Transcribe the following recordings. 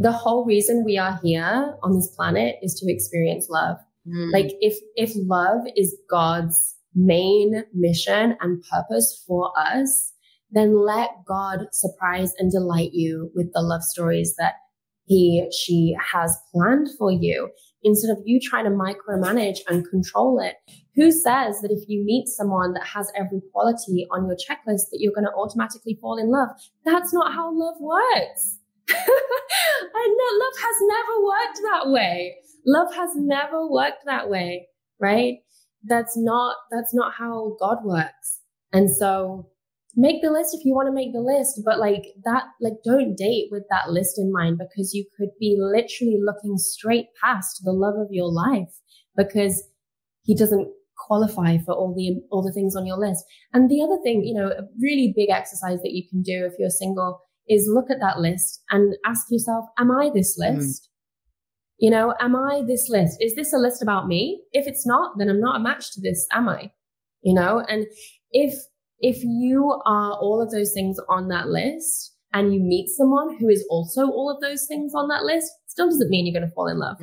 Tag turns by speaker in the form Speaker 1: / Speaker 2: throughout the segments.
Speaker 1: The whole reason we are here on this planet is to experience love. Like if love is God's main mission and purpose for us, then let God surprise and delight you with the love stories that she has planned for you, instead of you trying to micromanage and control it. Who says that if you meet someone that has every quality on your checklist that you're going to automatically fall in love? That's not how love works. And love has never worked that way. Love has never worked that way, right? That's not how God works. And so make the list if you want to make the list, but don't date with that list in mind, because you could be literally looking straight past the love of your life because he doesn't qualify for all the things on your list. And the other thing, a really big exercise that you can do if you're single is look at that list and ask yourself, am I this list? Am I this list? Is this a list about me? If it's not, then I'm not a match to this, am I? And if you are all of those things on that list and you meet someone who is also all of those things on that list, still doesn't mean you're going to fall in love.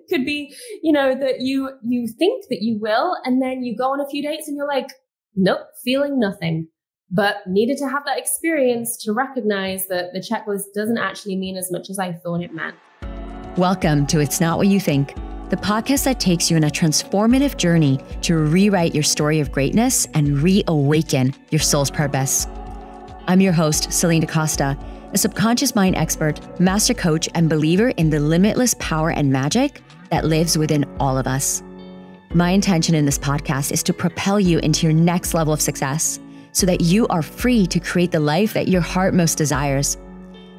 Speaker 1: Could be, that you think that you will, and then you go on a few dates and you're like, nope, feeling nothing. But needed to have that experience to recognize that the checklist doesn't actually mean as much as I thought it meant.
Speaker 2: Welcome to It's Not What You Think, the podcast that takes you on a transformative journey to rewrite your story of greatness and reawaken your soul's purpose. I'm your host, Celine DaCosta, a subconscious mind expert, master coach, and believer in the limitless power and magic that lives within all of us. My intention in this podcast is to propel you into your next level of success so that you are free to create the life that your heart most desires.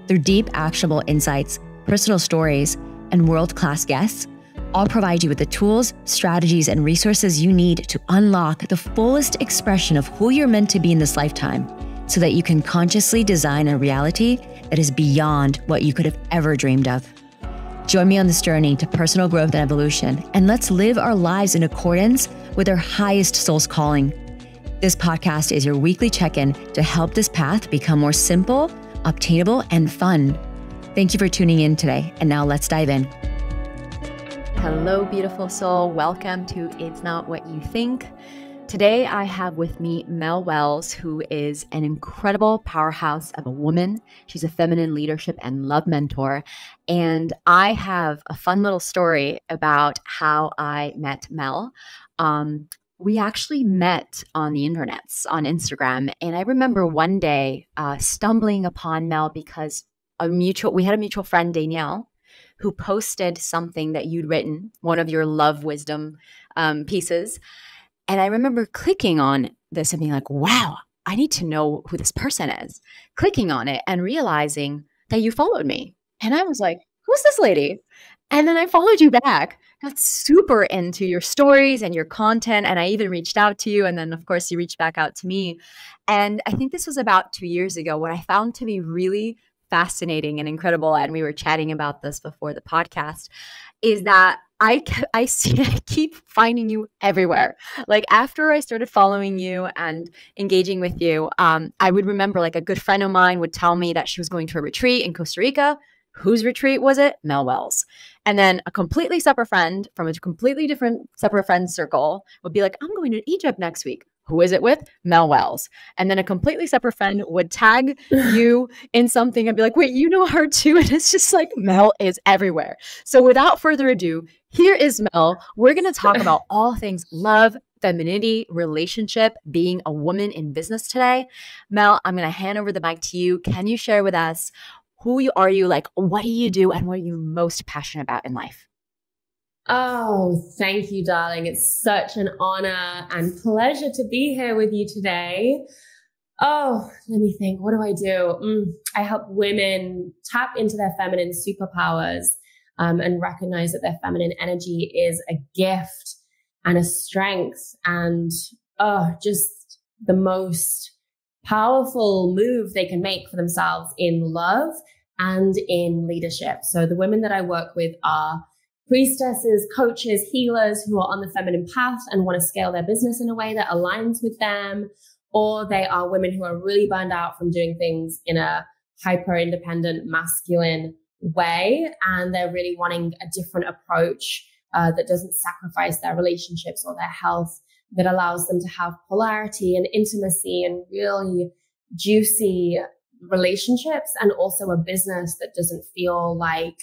Speaker 2: Through deep, actionable insights, personal stories, and world-class guests, I'll provide you with the tools, strategies, and resources you need to unlock the fullest expression of who you're meant to be in this lifetime so that you can consciously design a reality that is beyond what you could have ever dreamed of. Join me on this journey to personal growth and evolution, and let's live our lives in accordance with our highest soul's calling. This podcast is your weekly check-in to help this path become more simple, obtainable, and fun. Thank you for tuning in today. And now let's dive in. Hello, beautiful soul. Welcome to It's Not What You Think. Today, I have with me Mel Wells, who is an incredible powerhouse of a woman. She's a feminine leadership and love mentor. And I have a fun little story about how I met Mel. We actually met on the internets, on Instagram. And I remember one day stumbling upon Mel because we had a mutual friend, Danielle, who posted something that you'd written, one of your love wisdom pieces. And I remember clicking on this and being like, wow, I need to know who this person is. Clicking on it and realizing that you followed me. And I was like, who's this lady? And then I followed you back. Got super into your stories and your content. And I even reached out to you. And then, of course, you reached back out to me. And I think this was about 2 years ago. What I found to be really fascinating and incredible, and we were chatting about this before the podcast, is that I keep finding you everywhere. Like after I started following you and engaging with you, I would remember like a good friend of mine would tell me that she was going to a retreat in Costa Rica. Whose retreat was it? Mel Wells. And then a completely separate friend from a completely different separate friend circle would be like, I'm going to Egypt next week. Who is it with? Mel Wells. And then a completely separate friend would tag you in something and be like, wait, you know her too? And it's just like, Mel is everywhere. So without further ado, here is Mel. We're going to talk about all things love, femininity, relationship, being a woman in business today. Mel, I'm going to hand over the mic to you. Can you share with us who are you, like, what do you do, and what are you most passionate about in life?
Speaker 1: Oh, thank you, darling. It's such an honor and pleasure to be here with you today. Oh, let me think. What do I do? I help women tap into their feminine superpowers and recognize that their feminine energy is a gift and a strength and just the most powerful move they can make for themselves in love and in leadership. So the women that I work with are priestesses, coaches, healers who are on the feminine path and want to scale their business in a way that aligns with them, or they are women who are really burned out from doing things in a hyper independent, masculine way, and they're really wanting a different approach that doesn't sacrifice their relationships or their health, that allows them to have polarity and intimacy and really juicy relationships, and also a business that doesn't feel like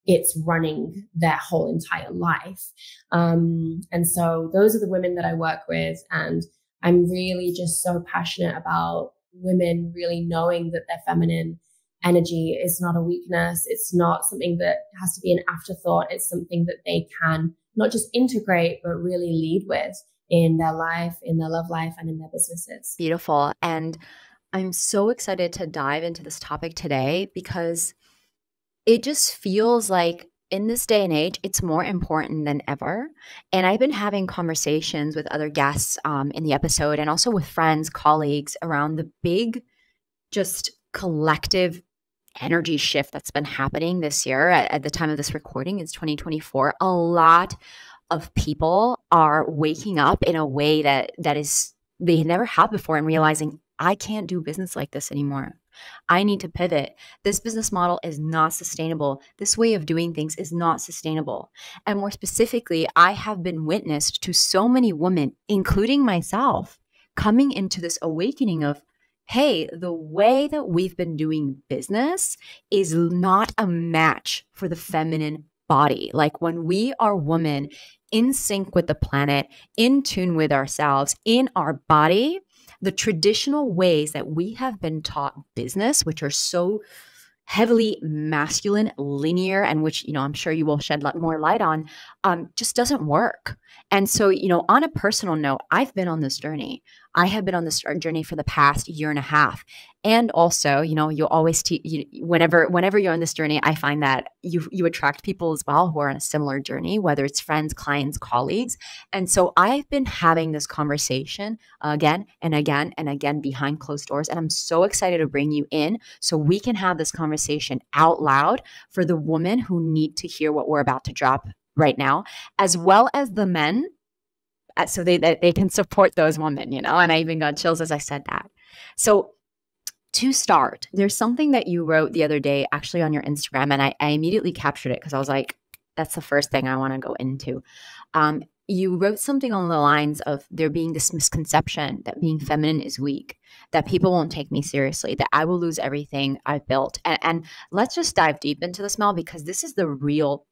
Speaker 1: it's running their whole entire life. And so those are the women that I work with. And I'm really just so passionate about women really knowing that their feminine energy is not a weakness. It's not something that has to be an afterthought. It's something that they can not just integrate, but really lead with in their life, in their love life, and in their businesses.
Speaker 2: Beautiful. And I'm so excited to dive into this topic today because it just feels like in this day and age, it's more important than ever. And I've been having conversations with other guests in the episode, and also with friends, colleagues, around the big, just collective energy shift that's been happening this year. At the time of this recording, it's 2024. A lot of people are waking up in a way that is they never have before, and realizing, I can't do business like this anymore. I need to pivot. This business model is not sustainable. This way of doing things is not sustainable. And more specifically, I have been witness to so many women, including myself, coming into this awakening of, hey, the way that we've been doing business is not a match for the feminine body. Like when we are women in sync with the planet, in tune with ourselves, in our body, the traditional ways that we have been taught business, which are so heavily masculine, linear, and which, I'm sure you will shed more light on, just doesn't work. And so, on a personal note, I've been on this journey. I have been on this journey for the past year and a half. And also, you'll always, whenever you're on this journey, I find that you attract people as well who are on a similar journey, whether it's friends, clients, colleagues. And so I've been having this conversation again and again and again behind closed doors. And I'm so excited to bring you in so we can have this conversation out loud for the women who need to hear what we're about to drop right now, as well as the men, so they can support those women, and I even got chills as I said that. So to start, there's something that you wrote the other day actually on your Instagram, and I immediately captured it because I was like, that's the first thing I want to go into. You wrote something on the lines of there being this misconception that being feminine is weak, that people won't take me seriously, that I will lose everything I've built. And let's just dive deep into this, Mel, because this is the real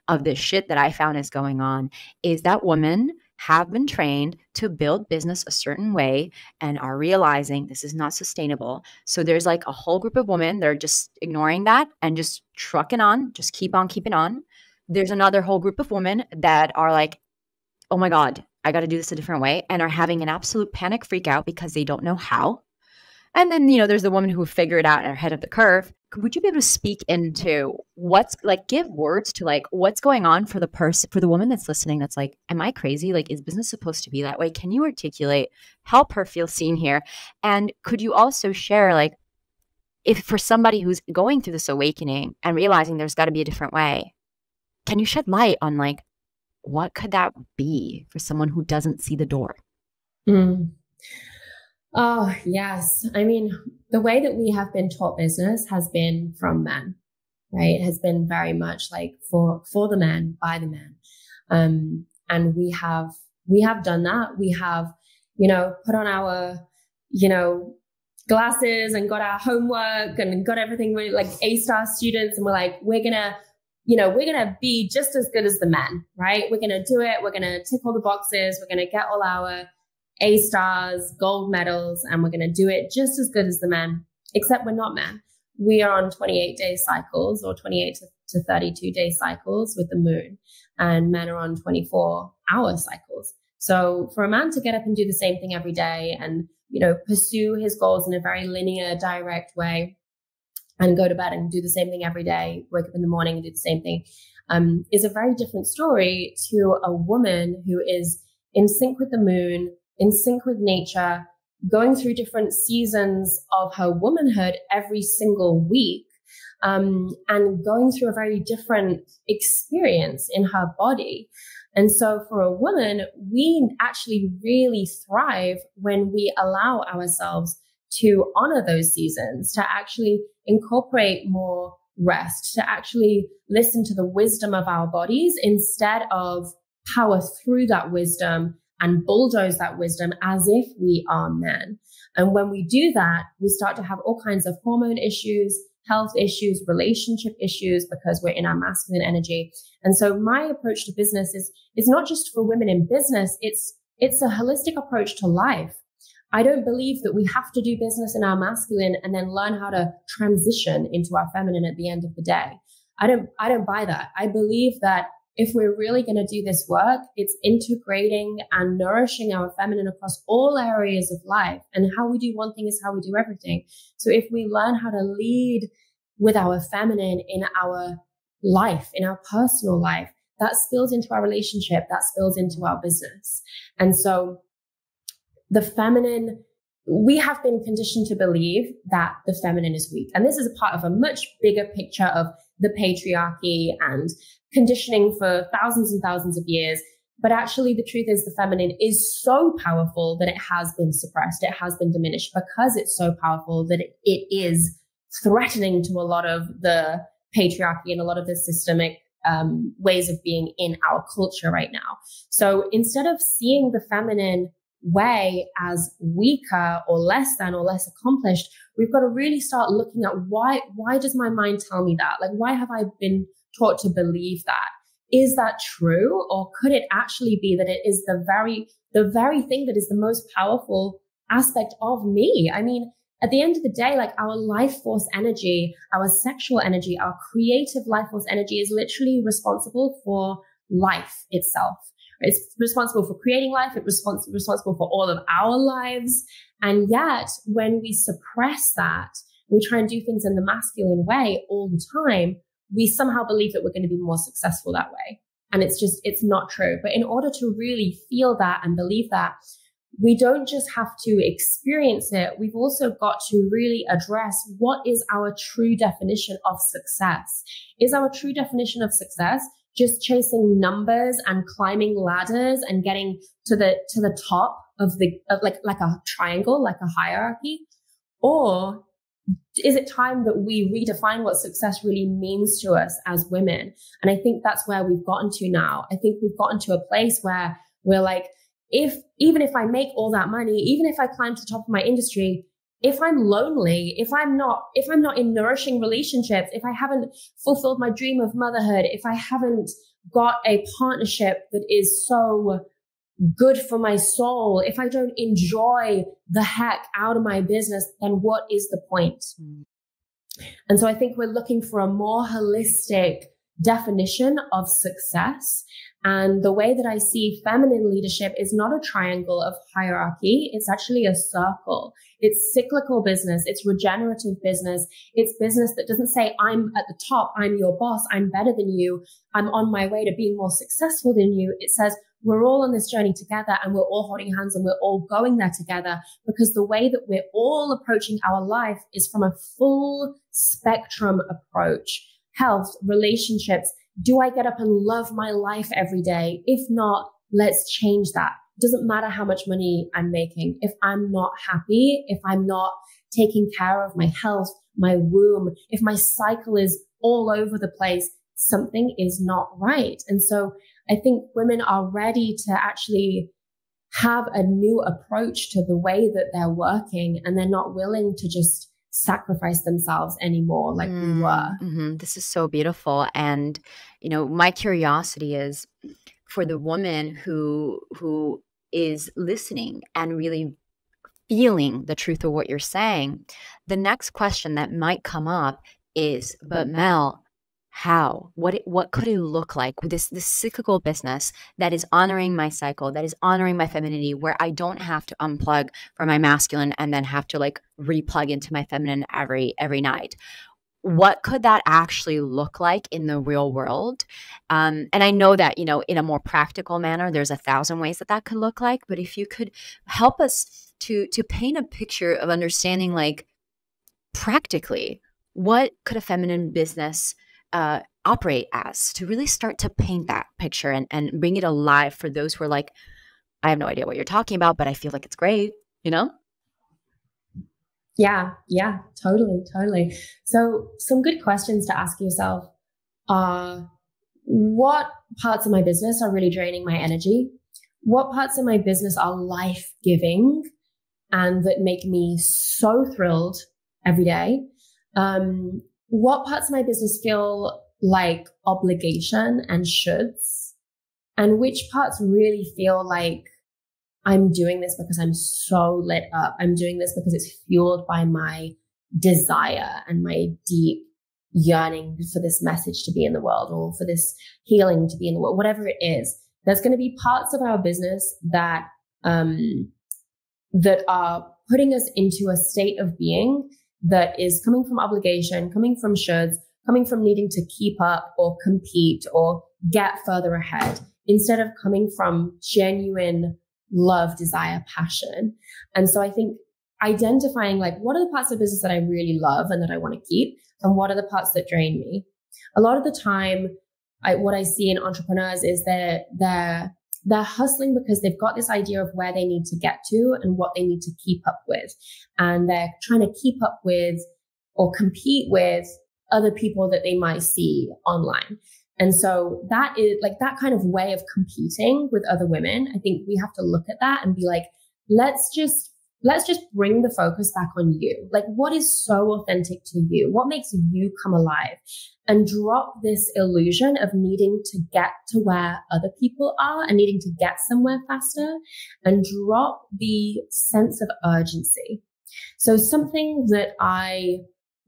Speaker 2: of this shit that I found is going on, is that women have been trained to build business a certain way and are realizing this is not sustainable. So there's like a whole group of women, they're just ignoring that and just trucking on, just keep on keeping on. There's another whole group of women that are like, oh my God, I got to do this a different way, and are having an absolute panic freak out because they don't know how. And then, there's the woman who figured it out and are ahead of the curve. Would you be able to speak into what's like, give words to like what's going on for the person, for the woman that's listening, that's like, am I crazy? Like, is business supposed to be that way? Can you articulate, help her feel seen here? And could you also share, like, if for somebody who's going through this awakening and realizing there's got to be a different way, can you shed light on like, what could that be for someone who doesn't see the door?
Speaker 1: Oh, yes. I mean, the way that we have been taught business has been from men, right? It has been very much like for the men, by the men. And we have done that. We have, put on our, glasses and got our homework and got everything. We're like A-star students, and we're like, we're going to be just as good as the men, right? We're going to do it. We're going to tick all the boxes. We're going to get all our A-stars, gold medals, and we're going to do it just as good as the men, except we're not men. We are on 28-day cycles, or 28 to 32-day cycles with the moon, and men are on 24-hour cycles. So for a man to get up and do the same thing every day and, pursue his goals in a very linear, direct way, and go to bed and do the same thing every day, wake up in the morning and do the same thing, is a very different story to a woman who is in sync with the moon, in sync with nature, going through different seasons of her womanhood every single week, and going through a very different experience in her body. And so for a woman, we actually really thrive when we allow ourselves to honor those seasons, to actually incorporate more rest, to actually listen to the wisdom of our bodies instead of power through that wisdom and bulldoze that wisdom as if we are men. And when we do that, we start to have all kinds of hormone issues, health issues, relationship issues, because we're in our masculine energy. And so my approach to business is not just for women in business. It's a holistic approach to life. I don't believe that we have to do business in our masculine and then learn how to transition into our feminine at the end of the day. I don't buy that. I believe that if we're really going to do this work, it's integrating and nourishing our feminine across all areas of life. And how we do one thing is how we do everything. So if we learn how to lead with our feminine in our life, in our personal life, that spills into our relationship, that spills into our business. And so the feminine, we have been conditioned to believe that the feminine is weak. And this is a part of a much bigger picture of the patriarchy and conditioning for thousands and thousands of years. But actually, the truth is the feminine is so powerful that it has been suppressed. It has been diminished because it's so powerful that it is threatening to a lot of the patriarchy and a lot of the systemic ways of being in our culture right now. So instead of seeing the feminine way as weaker or less than or less accomplished, we've got to really start looking at why does my mind tell me that? Like, why have I been taught to believe that? Is that true? Or could it actually be that it is the very thing that is the most powerful aspect of me? I mean, at the end of the day, like, our life force energy, our sexual energy, our creative life force energy is literally responsible for life itself. It's responsible for creating life. It's responsible for all of our lives. And yet, when we suppress that, we try and do things in the masculine way all the time, we somehow believe that we're going to be more successful that way. And it's not true. But in order to really feel that and believe that, we don't just have to experience it. We've also got to really address what is our true definition of success. Is our true definition of success just chasing numbers and climbing ladders and getting to the top of like a triangle, like a hierarchy? Or is it time that we redefine what success really means to us as women? And I think that's where we've gotten to now. I think we've gotten to a place where we're like, even if I make all that money, even if I climb to the top of my industry, if I'm lonely, if I'm not in nourishing relationships, if I haven't fulfilled my dream of motherhood, if I haven't got a partnership that is so good for my soul, if I don't enjoy the heck out of my business, then what is the point? And so I think we're looking for a more holistic definition of success. And the way that I see feminine leadership is not a triangle of hierarchy. It's actually a circle. It's cyclical business. It's regenerative business. It's business that doesn't say, I'm at the top, I'm your boss, I'm better than you, I'm on my way to being more successful than you. It says, we're all on this journey together and we're all holding hands and we're all going there together, because the way that we're all approaching our life is from a full spectrum approach. Health, relationships. Do I get up and love my life every day? If not, let's change that. It doesn't matter how much money I'm making. If I'm not happy, if I'm not taking care of my health, my womb, if my cycle is all over the place, something is not right. And so I think women are ready to actually have a new approach to the way that they're working, and they're not willing to just sacrifice themselves anymore like we were.
Speaker 2: Mm-hmm. This is so beautiful. And, my curiosity is for the woman who is listening and really feeling the truth of what you're saying. The next question that might come up is, but Mel, how? What could it look like with this cyclical business that is honoring my cycle, that is honoring my femininity, where I don't have to unplug from my masculine and then have to like replug into my feminine every night? What could that actually look like in the real world? And I know that, in a more practical manner, there's 1,000 ways that could look like. But if you could help us to paint a picture of understanding, like, practically, what could a feminine business operate as, to really start to paint that picture and bring it alive for those who are like, I have no idea what you're talking about, but I feel like it's great,
Speaker 1: Yeah, totally. So some good questions to ask yourself are, what parts of my business are really draining my energy? What parts of my business are life-giving and that make me so thrilled every day? What parts of my business feel like obligation and shoulds? And which parts really feel like I'm doing this because I'm so lit up. I'm doing this because it's fueled by my desire and my deep yearning for this message to be in the world, or for this healing to be in the world, whatever it is. There's going to be parts of our business that, that are putting us into a state of being that is coming from obligation, coming from shoulds, coming from needing to keep up or compete or get further ahead, instead of coming from genuine love, desire, passion. And so I think identifying, like, what are the parts of business that I really love and that I want to keep, and what are the parts that drain me? A lot of the time, what I see in entrepreneurs is they're hustling because they've got this idea of where they need to get to and what they need to keep up with. And they're trying to keep up with or compete with other people that they might see online. And so that is like that kind of way of competing with other women. I think we have to look at that and be like, let's just bring the focus back on you. Like, what is so authentic to you? What makes you come alive? And drop this illusion of needing to get to where other people are and needing to get somewhere faster, and drop the sense of urgency. So something that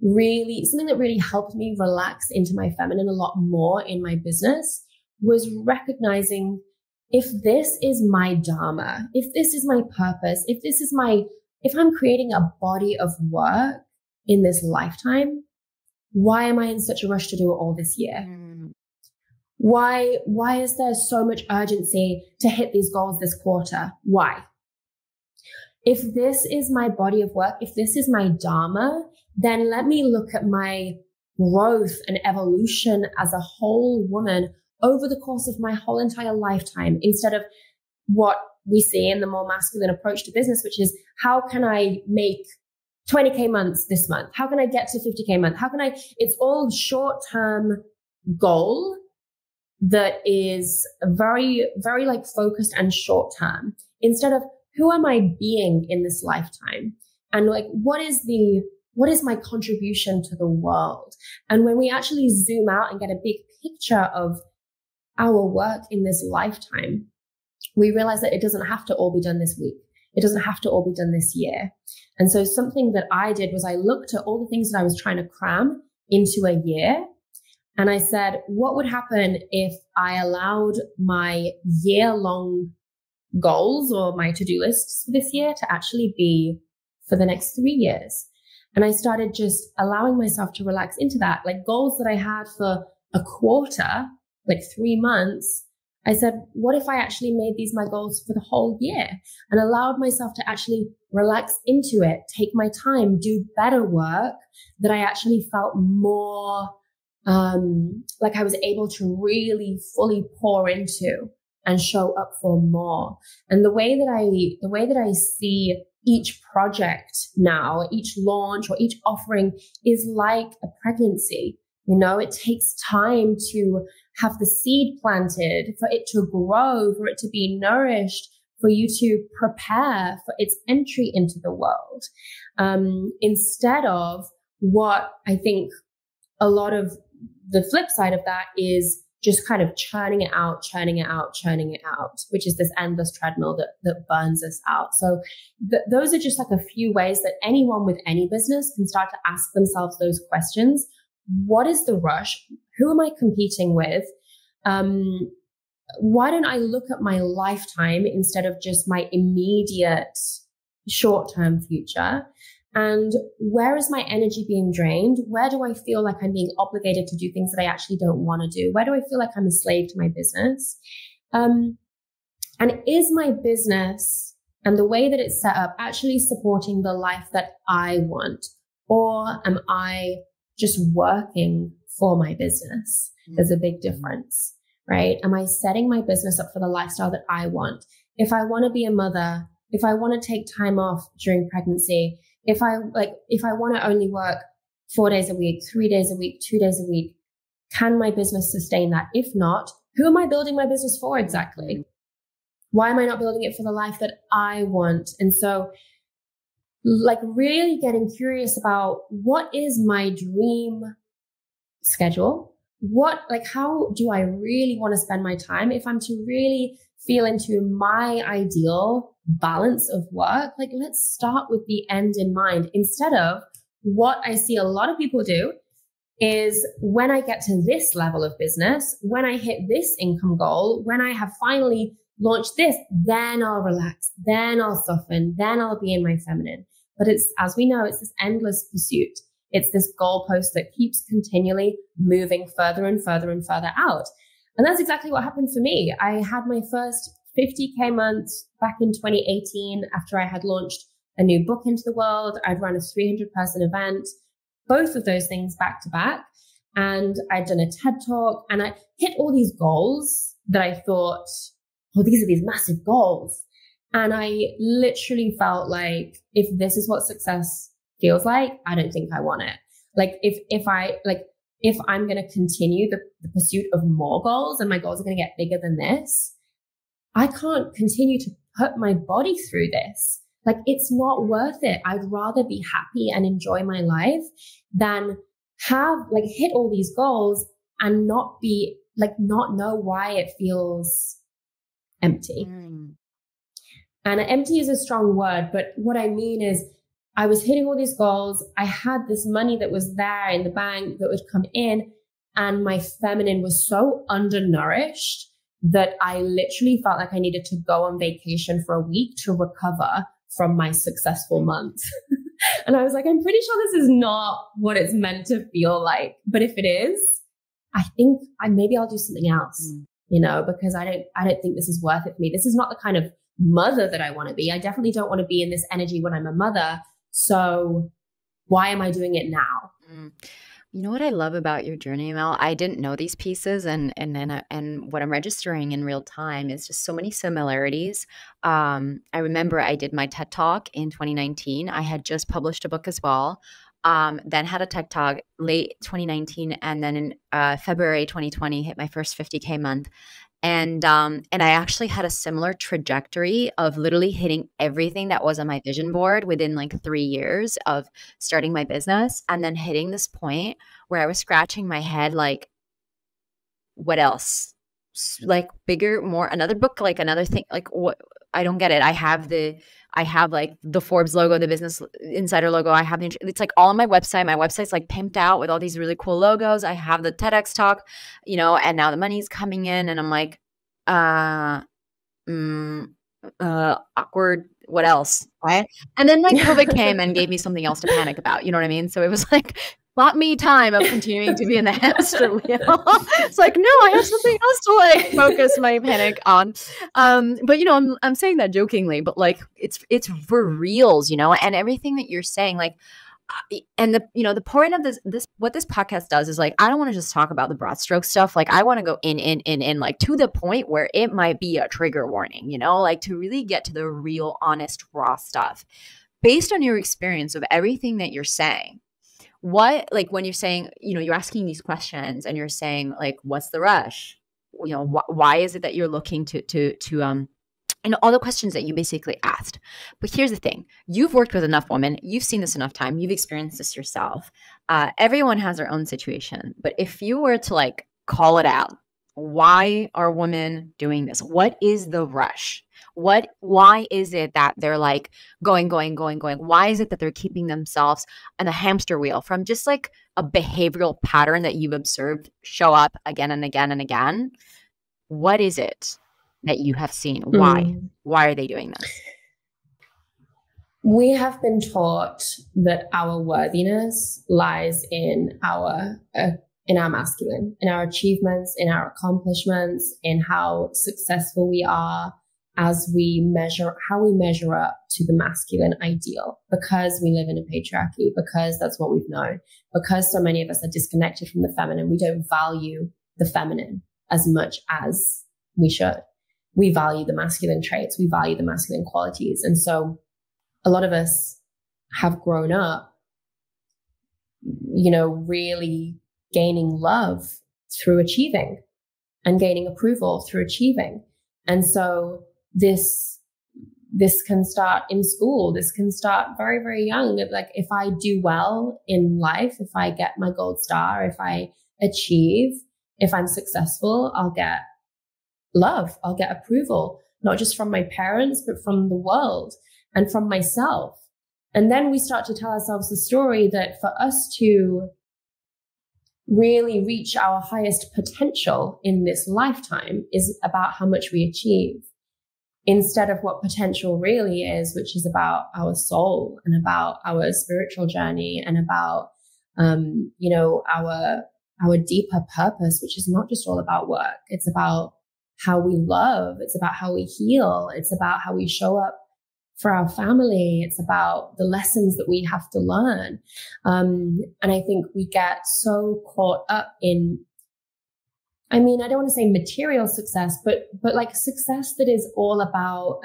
Speaker 1: really helped me relax into my feminine a lot more in my business was recognizing, if this is my dharma, if this is my purpose, if I'm creating a body of work in this lifetime, why am I in such a rush to do it all this year? Why is there so much urgency to hit these goals this quarter? Why? If this is my body of work, if this is my dharma, then let me look at my growth and evolution as a whole woman over the course of my whole entire lifetime, instead of what we see in the more masculine approach to business, which is, how can I make 20K months this month? How can I get to 50K month? It's all short-term goal that is very, very like focused and short-term, instead of, who am I being in this lifetime? And like, what is my contribution to the world? And when we actually zoom out and get a big picture of our work in this lifetime, we realize that it doesn't have to all be done this week. It doesn't have to all be done this year. And so something that I did was I looked at all the things that I was trying to cram into a year. And I said, what would happen if I allowed my year-long goals or my to-do lists for this year to actually be for the next 3 years? And I started just allowing myself to relax into that. Like, goals that I had for a quarter, like 3 months, I said, what if I actually made these my goals for the whole year, and allowed myself to actually relax into it, take my time, do better work that I actually felt more like I was able to really fully pour into and show up for more. And the way that I see each project now, each launch or each offering is like a pregnancy. You know, it takes time to have the seed planted, for it to grow, for it to be nourished, for you to prepare for its entry into the world. Instead of what I think a lot of the flip side of that is just kind of churning it out, which is this endless treadmill that burns us out. So those are just like a few ways that anyone with any business can start to ask themselves those questions. What is the rush? Who am I competing with? Why don't I look at my lifetime instead of just my immediate short-term future? And where is my energy being drained? Where do I feel like I'm being obligated to do things that I actually don't want to do? Where do I feel like I'm a slave to my business? And is my business and the way that it's set up actually supporting the life that I want? Or am I just working for my business? There's a big difference, right? Am I setting my business up for the lifestyle that I want? If I want to be a mother, if I want to take time off during pregnancy, if I want to only work 4 days a week, 3 days a week, 2 days a week, can my business sustain that? If not, who am I building my business for exactly? Why am I not building it for the life that I want? And so like really getting curious about what is my dream schedule? How do I really want to spend my time? If I'm to really feel into my ideal balance of work, like let's start with the end in mind instead of what I see a lot of people do is when I get to this level of business, when I hit this income goal, when I have finally launched this, then I'll relax, then I'll soften, then I'll be in my feminine. But it's, as we know, it's this endless pursuit. It's this goalpost that keeps continually moving further and further and further out. And that's exactly what happened for me. I had my first 50K month back in 2018 after I had launched a new book into the world. I'd run a 300-person event, both of those things back to back. And I'd done a TED talk and I hit all these goals that I thought, oh, these are these massive goals. And I literally felt like if this is what success feels like, I don't think I want it. Like if I'm going to continue the pursuit of more goals and my goals are going to get bigger than this, I can't continue to put my body through this. Like it's not worth it. I'd rather be happy and enjoy my life than hit all these goals and not know why it feels empty. And empty is a strong word, but what I mean is I was hitting all these goals. I had this money that was there in the bank that would come in, and my feminine was so undernourished that I literally felt like I needed to go on vacation for a week to recover from my successful month. And I was like, I'm pretty sure this is not what it's meant to feel like. But if it is, I think maybe I'll do something else, because I don't think this is worth it for me. This is not the kind of mother that I want to be. I definitely don't want to be in this energy when I'm a mother. So why am I doing it now?
Speaker 2: You know what I love about your journey, Mel? I didn't know these pieces, and what I'm registering in real time is just so many similarities. I remember I did my TED Talk in 2019. I had just published a book as well. Then had a TED Talk late 2019, and then in February 2020 hit my first 50K month. And I actually had a similar trajectory of literally hitting everything that was on my vision board within like 3 years of starting my business, and then hitting this point where I was scratching my head like, what else? Like bigger, more, another book, like another thing, like what? I don't get it. I have like the Forbes logo, the Business Insider logo. I have it's like all on my website. My website's like pimped out with all these really cool logos. I have the TEDx talk, and now the money's coming in, and I'm like, awkward. What else? Right? And then like COVID came and gave me something else to panic about. You know what I mean? So it was like, bought me time of continuing to be in the hamster wheel. It's like, no, I have something else to like focus my panic on. But I'm saying that jokingly, but like it's for reals, and everything that you're saying, like, and the point of this what this podcast does is like, I don't want to just talk about the broad stroke stuff. Like I want to go in like to the point where it might be a trigger warning, like to really get to the real, honest, raw stuff based on your experience of everything that you're saying. What, like when you're saying, you're asking these questions and you're saying like, what's the rush? Why is it that you're looking to and all the questions that you basically asked. But here's the thing. You've worked with enough women. You've seen this enough time. You've experienced this yourself. Everyone has their own situation. But if you were to like call it out, why are women doing this? What is the rush? Why is it that they're like going? Why is it that they're keeping themselves on a hamster wheel from just like a behavioral pattern that you've observed show up again and again and again? What is it that you have seen? Why? Why are they doing this?
Speaker 1: We have been taught that our worthiness lies in our masculine, in our achievements, in our accomplishments, in how successful we are as we measure up to the masculine ideal, because we live in a patriarchy, because that's what we've known, because so many of us are disconnected from the feminine. We don't value the feminine as much as we should. We value the masculine traits. We value the masculine qualities. And so a lot of us have grown up, you know, really gaining love through achieving and gaining approval through achieving. And so this can start in school. This can start very, very young. Like if I do well in life, if I get my gold star, if I achieve, if I'm successful, I'll get love. I'll get approval, not just from my parents, but from the world and from myself. And then we start to tell ourselves the story that for us to really reach our highest potential in this lifetime is about how much we achieve, instead of what potential really is, which is about our soul and about our spiritual journey and about, you know, our deeper purpose, which is not just all about work. It's about how we love. It's about how we heal. It's about how we show up for our family. It's about the lessons that we have to learn. And I think we get so caught up in, I mean, I don't want to say material success, but like success that is all about,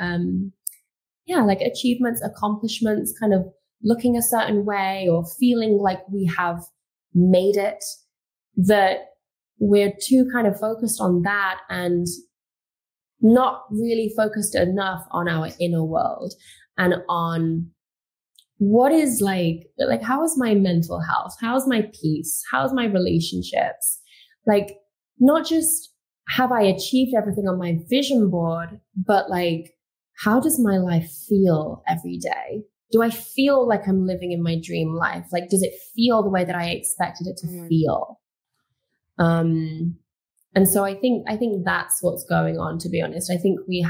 Speaker 1: like achievements, accomplishments, kind of looking a certain way or feeling like we have made it, that we're too kind of focused on that and not really focused enough on our inner world and on what is like, how is my mental health? How's my peace? How's my relationships? Like, not just have I achieved everything on my vision board, but like, how does my life feel every day? Do I feel like I'm living in my dream life? Like, does it feel the way that I expected it to feel? And so I think that's what's going on, to be honest. I think we've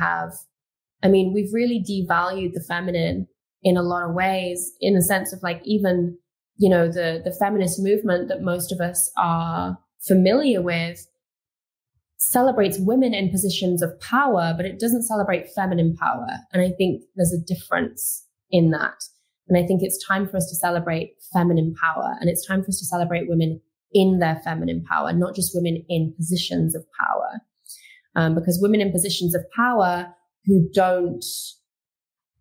Speaker 1: really devalued the feminine in a lot of ways, in a sense of like, even, you know, the feminist movement that most of us are familiar with celebrates women in positions of power, but it doesn't celebrate feminine power. And I think there's a difference in that. And I think it's time for us to celebrate feminine power, and it's time for us to celebrate women in their feminine power, not just women in positions of power. Because women in positions of power who don't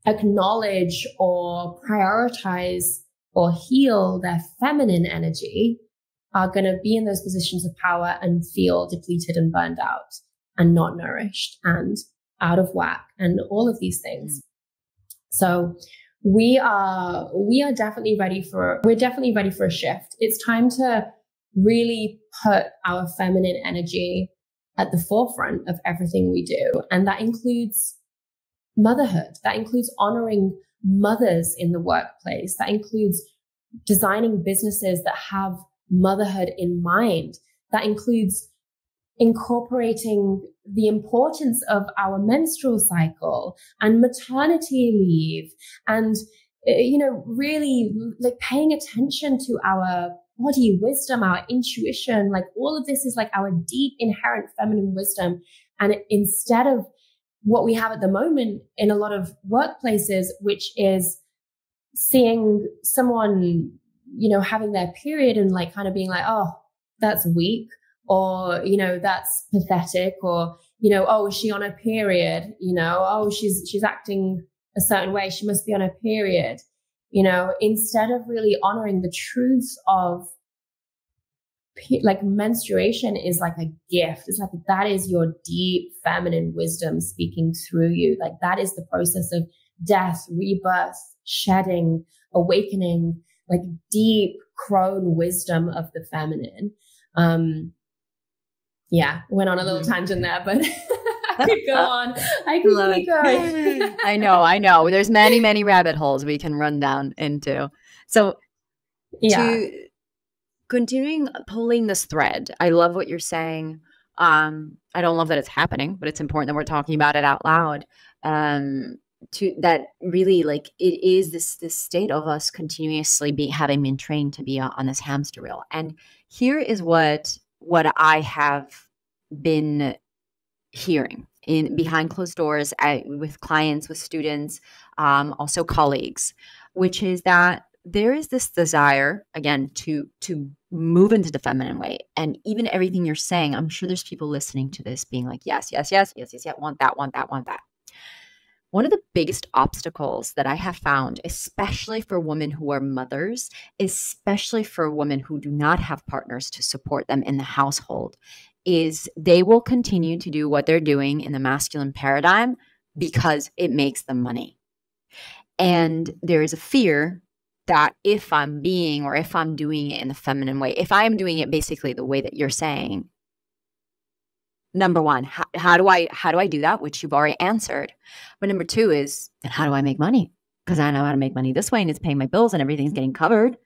Speaker 1: acknowledge or prioritize or heal their feminine energy are going to be in those positions of power and feel depleted and burned out and not nourished and out of whack and all of these things. So we are definitely ready for a shift. It's time to really put our feminine energy at the forefront of everything we do. And that includes motherhood. That includes honoring mothers in the workplace. That includes designing businesses that have motherhood in mind. That includes incorporating the importance of our menstrual cycle and maternity leave and, you know, really like paying attention to our body wisdom, our intuition. Like all of this is like our deep inherent feminine wisdom. And instead of what we have at the moment in a lot of workplaces, which is seeing someone, you know, having their period and like kind of being like, oh, that's weak, or, you know, that's pathetic, or, you know, oh, is she on her period? You know, oh, she's acting a certain way. She must be on her period. You know, instead of really honoring the truth of like menstruation is like a gift. It's like, that is your deep feminine wisdom speaking through you. Like that is the process of death, rebirth, shedding, awakening, like deep crone wisdom of the feminine. Went on a little tangent there, but I could go on. I could keep going.
Speaker 2: I know. There's many rabbit holes we can run down into. So to continuing pulling this thread, I love what you're saying. I don't love that it's happening, but it's important that we're talking about it out loud. To that really, like, it is this state of us continuously having been trained to be on this hamster wheel. And here is what I have been hearing in behind closed doors with clients, with students, also colleagues, which is that there is this desire, again, to move into the feminine way. And even everything you're saying, I'm sure there's people listening to this being like, yes, want that. One of the biggest obstacles that I have found, especially for women who are mothers, especially for women who do not have partners to support them in the household, is they will continue to do what they're doing in the masculine paradigm because it makes them money. And there is a fear that if I'm being, or if I'm doing it in the feminine way, if I am doing it basically the way that you're saying, number one, how do I do that? Which you've already answered. But number two is, then how do I make money? Because I know how to make money this way and it's paying my bills and everything's getting covered.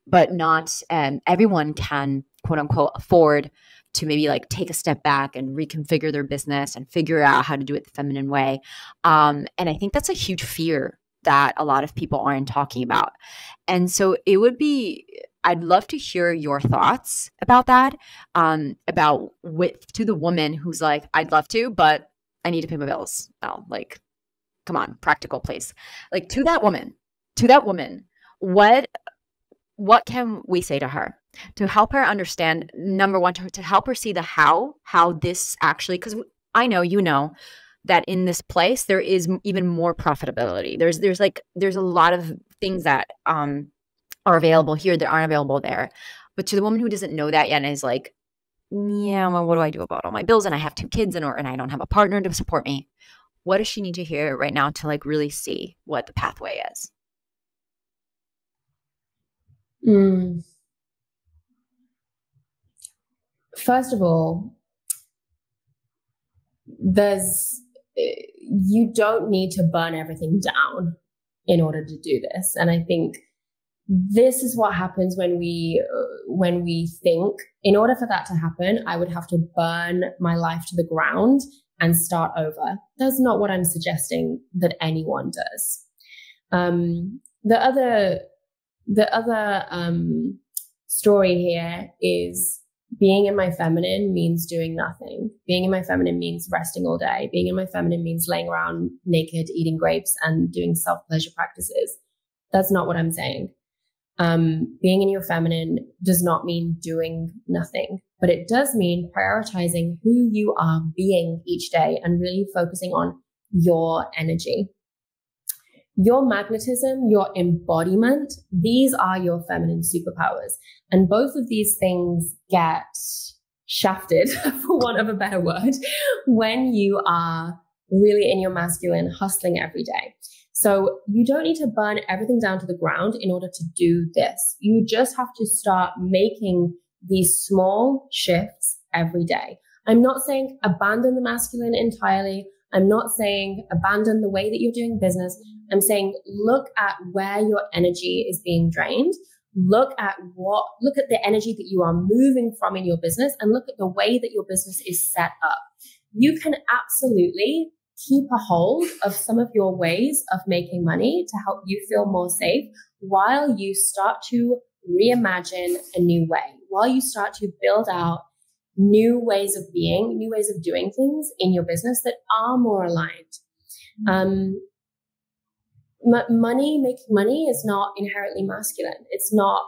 Speaker 2: But not everyone can, quote unquote, afford to maybe like take a step back and reconfigure their business and figure out how to do it the feminine way. And I think that's a huge fear that a lot of people aren't talking about. And so I'd love to hear your thoughts about that, about to the woman who's like, I'd love to, but I need to pay my bills. Oh, like, come on, practical place. Like to that woman, what can we say to her to help her understand, number one, to help her see the how this actually, because I know, that in this place, there is even more profitability. There's a lot of things that are available here that aren't available there. But to the woman who doesn't know that yet and is like, yeah, well, what do I do about all my bills? And I have 2 kids and I don't have a partner to support me. What does she need to hear right now to like really see what the pathway is?
Speaker 1: First of all, you don't need to burn everything down in order to do this. And I think this is what happens when we think, in order for that to happen, I would have to burn my life to the ground and start over. That's not what I'm suggesting that anyone does. The other story here is being in my feminine means doing nothing. Being in my feminine means resting all day. Being in my feminine means laying around naked, eating grapes and doing self-pleasure practices. That's not what I'm saying. Being in your feminine does not mean doing nothing, but it does mean prioritizing who you are being each day and really focusing on your energy. Your magnetism, your embodiment, these are your feminine superpowers. And both of these things get shafted, for want of a better word, when you are really in your masculine, hustling every day. So you don't need to burn everything down to the ground in order to do this. You just have to start making these small shifts every day. I'm not saying abandon the masculine entirely. I'm not saying abandon the way that you're doing business. I'm saying look at where your energy is being drained. Look at the energy that you are moving from in your business and look at the way that your business is set up. You can absolutely keep a hold of some of your ways of making money to help you feel more safe while you start to reimagine a new way, while you start to build out new ways of being, new ways of doing things in your business that are more aligned. Making money is not inherently masculine. It's not.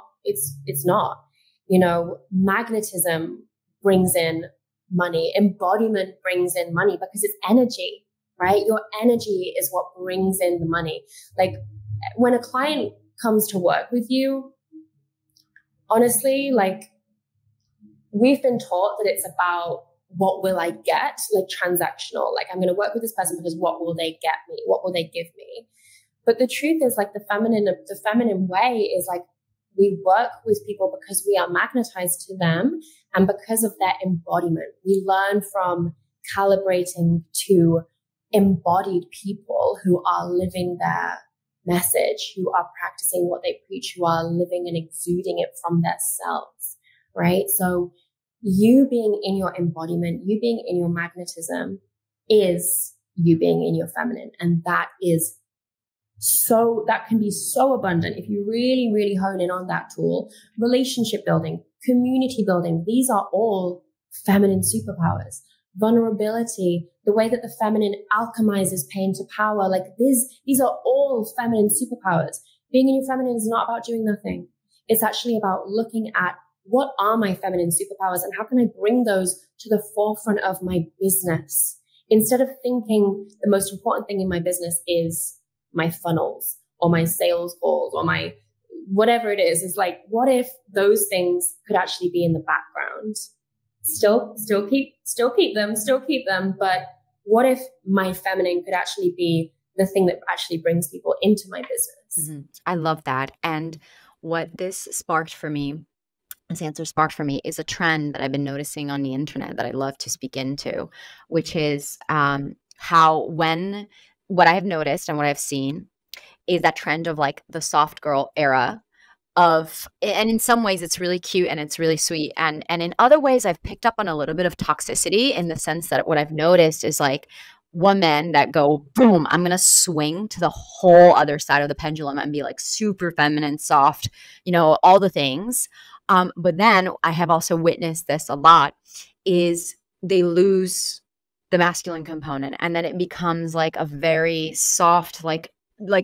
Speaker 1: Magnetism brings in money. Embodiment brings in money because it's energy, right? Your energy is what brings in the money. Like when a client comes to work with you, honestly, like we've been taught that it's about what will I get, like transactional. Like I'm going to work with this person because what will they get me? What will they give me? But the truth is like the feminine way is like we work with people because we are magnetized to them and because of their embodiment. We learn from calibrating to embodied people who are living their message, who are practicing what they preach, who are living and exuding it from their selves, right? So you being in your embodiment, you being in your magnetism is you being in your feminine. And that can be so abundant if you really, really hone in on that tool. Relationship building, community building, these are all feminine superpowers. Vulnerability, the way that the feminine alchemizes pain to power, like these are all feminine superpowers. Being in your feminine is not about doing nothing. It's actually about looking at what are my feminine superpowers and how can I bring those to the forefront of my business instead of thinking the most important thing in my business is my funnels or my sales calls or my whatever it is like, what if those things could actually be in the background? Still keep them. But what if my feminine could actually be the thing that actually brings people into my business?
Speaker 2: Mm-hmm. I love that. And what this answer sparked for me is a trend that I've been noticing on the internet that I love to speak into, which is what I have noticed and what I've seen is that trend of like the soft girl era and in some ways it's really cute and it's really sweet. And in other ways I've picked up on a little bit of toxicity in the sense that what I've noticed is like women that go, boom, I'm going to swing to the whole other side of the pendulum and be like super feminine, soft, all the things. But then I have also witnessed this a lot is they lose the masculine component and then it becomes like a very soft, like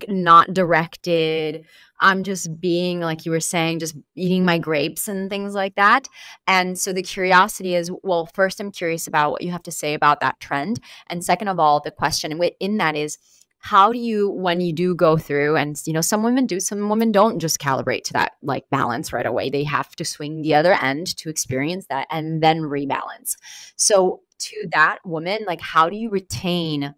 Speaker 2: not directed. I'm just being, like you were saying, just eating my grapes and things like that. And so the curiosity is, well, first I'm curious about what you have to say about that trend. And second of all, the question in that is, how do you, when you do go through and, some women do, some women don't just calibrate to that like balance right away. They have to swing the other end to experience that and then rebalance. So to that woman, like how do you retain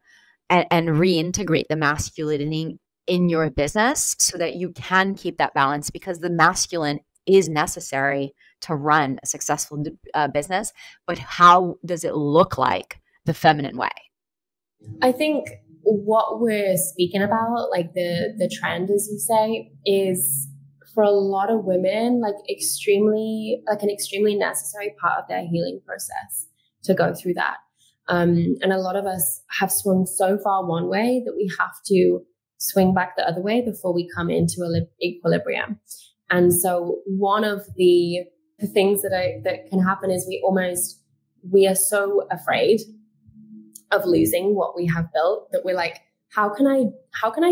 Speaker 2: and reintegrate the masculinity in your business so that you can keep that balance? Because the masculine is necessary to run a successful business, but how does it look like the feminine way?
Speaker 1: I think what we're speaking about, like the trend, as you say, is for a lot of women, like an extremely necessary part of their healing process to go through that. And a lot of us have swung so far one way that we have to swing back the other way before we come into equilibrium. And so one of the things that can happen is we are so afraid of losing what we have built that we're like, how can I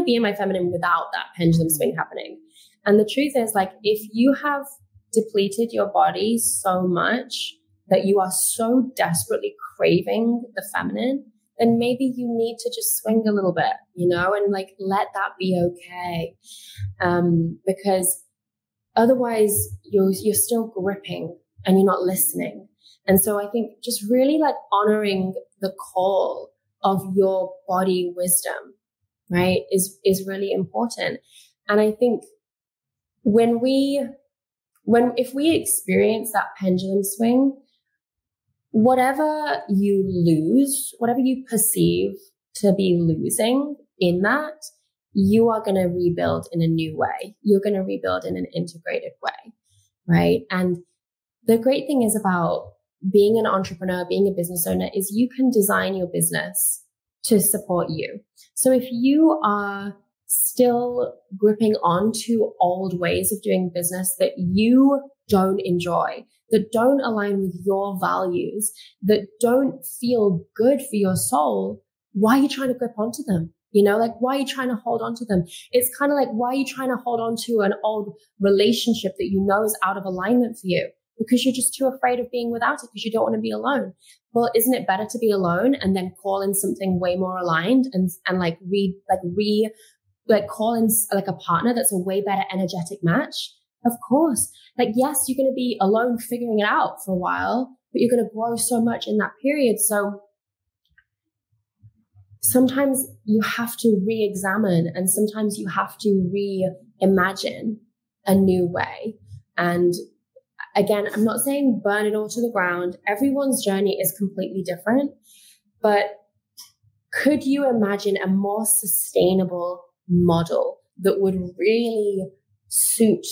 Speaker 1: be in my feminine without that pendulum swing happening? And the truth is, like, if you have depleted your body so much that you are so desperately craving the feminine, then maybe you need to just swing a little bit, and like let that be okay. Because otherwise you're still gripping and you're not listening. And so I think just really like honoring the call of your body wisdom, right, is really important. And I think if we experience that pendulum swing, whatever you lose, whatever you perceive to be losing in that, you are going to rebuild in a new way. You're going to rebuild in an integrated way, right? And the great thing is about being an entrepreneur, being a business owner, is you can design your business to support you. So if you are still gripping onto old ways of doing business that you don't enjoy, that don't align with your values, that don't feel good for your soul, why are you trying to grip onto them? Why are you trying to hold on to them? It's kind of like, why are you trying to hold on to an old relationship that you know is out of alignment for you? Because you're just too afraid of being without it because you don't want to be alone. Well, isn't it better to be alone and then call in something way more aligned and call in like a partner that's a way better energetic match? Of course. Like, yes, you're going to be alone figuring it out for a while, but you're going to grow so much in that period. So sometimes you have to re-examine and sometimes you have to reimagine a new way. And again, I'm not saying burn it all to the ground. Everyone's journey is completely different, but could you imagine a more sustainable model that would really suit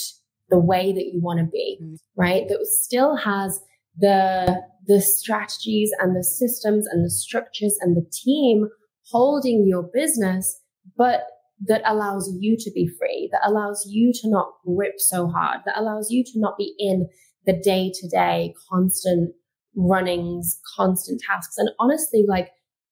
Speaker 1: the way that you want to be, right? That still has the strategies and the systems and the structures and the team holding your business, but that allows you to be free, that allows you to not grip so hard, that allows you to not be in the day-to-day constant runnings, constant tasks. And honestly, like,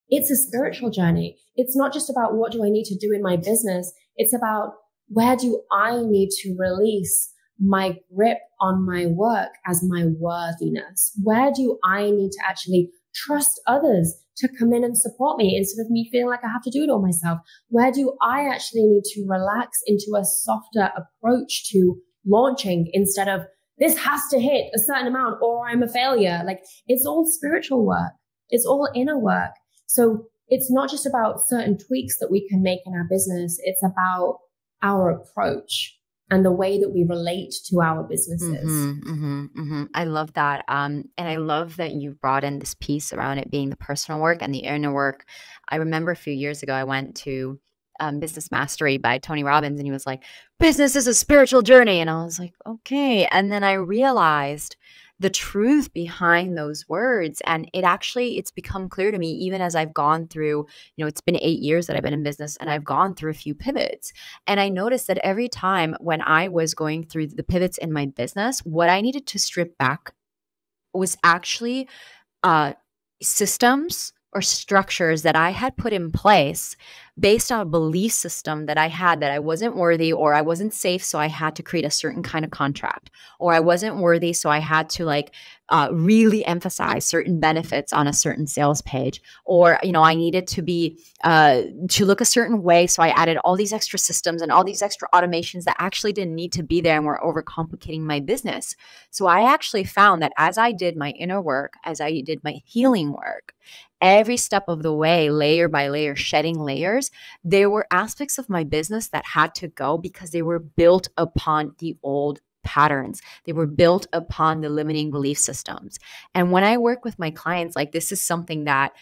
Speaker 1: it's a spiritual journey. It's not just about what do I need to do in my business. It's about where do I need to release my grip on my work as my worthiness? Where do I need to actually trust others to come in and support me instead of me feeling like I have to do it all myself? Where do I actually need to relax into a softer approach to launching instead of this has to hit a certain amount or I'm a failure? Like, it's all spiritual work. It's all inner work. So it's not just about certain tweaks that we can make in our business. It's about our approach and the way that we relate to our businesses.
Speaker 2: I love that. And I love that you brought in this piece around it being the personal work and the inner work. I remember a few years ago, I went to Business Mastery by Tony Robbins, and he was like, business is a spiritual journey. And I was like, okay. And then I realized the truth behind those words. And it's become clear to me, even as I've gone through, it's been 8 years that I've been in business, and I've gone through a few pivots. And I noticed that every time when I was going through the pivots in my business, what I needed to strip back was actually systems or structures that I had put in place based on a belief system that I had, that I wasn't worthy or I wasn't safe, so I had to create a certain kind of contract, or I wasn't worthy, so I had to really emphasize certain benefits on a certain sales page, or I needed to be to look a certain way, so I added all these extra systems and all these extra automations that actually didn't need to be there and were overcomplicating my business. So I actually found that as I did my inner work, as I did my healing work, every step of the way, layer by layer, shedding layers, there were aspects of my business that had to go because they were built upon the old patterns. They were built upon the limiting belief systems. And when I work with my clients, this is something that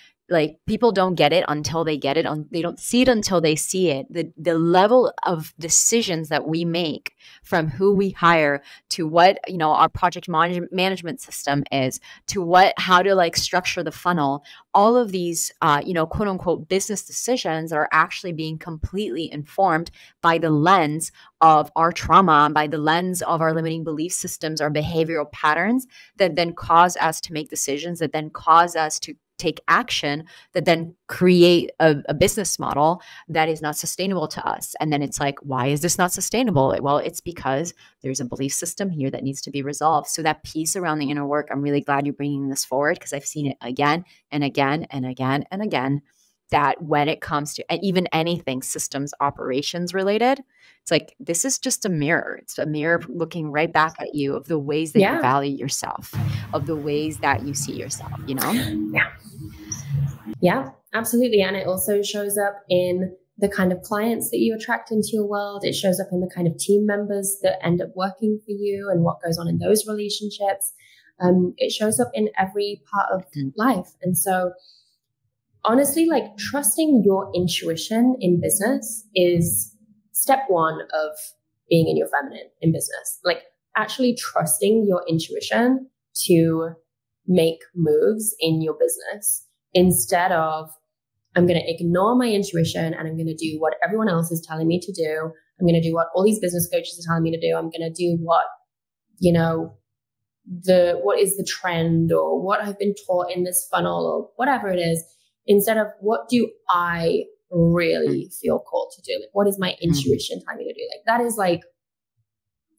Speaker 2: people don't get it until they get it. They don't see it until they see it. The level of decisions that we make, from who we hire to what our project management system is, to how to structure the funnel. All of these quote unquote business decisions are actually being completely informed by the lens of our trauma, by the lens of our limiting belief systems, our behavioral patterns that then cause us to make decisions, that then cause us to take action, that then create a business model that is not sustainable to us. And then it's like, why is this not sustainable? Well, it's because there's a belief system here that needs to be resolved. So that piece around the inner work, I'm really glad you're bringing this forward, because I've seen it again and again and again and again, that when it comes to even anything systems operations related, it's like, this is just a mirror. It's a mirror looking right back at you of the ways that you value yourself, of the ways that you see yourself,
Speaker 1: Yeah, absolutely. And it also shows up in the kind of clients that you attract into your world. It shows up in the kind of team members that end up working for you and what goes on in those relationships. It shows up in every part of life. And so honestly, trusting your intuition in business is step one of being in your feminine in business. Actually trusting your intuition to make moves in your business, instead of, I'm going to ignore my intuition and I'm going to do what everyone else is telling me to do. I'm going to do what all these business coaches are telling me to do. I'm going to do what, what is the trend, or what I've been taught in this funnel, or whatever it is, instead of what do I really feel called to do? What is my intuition telling me to do? That is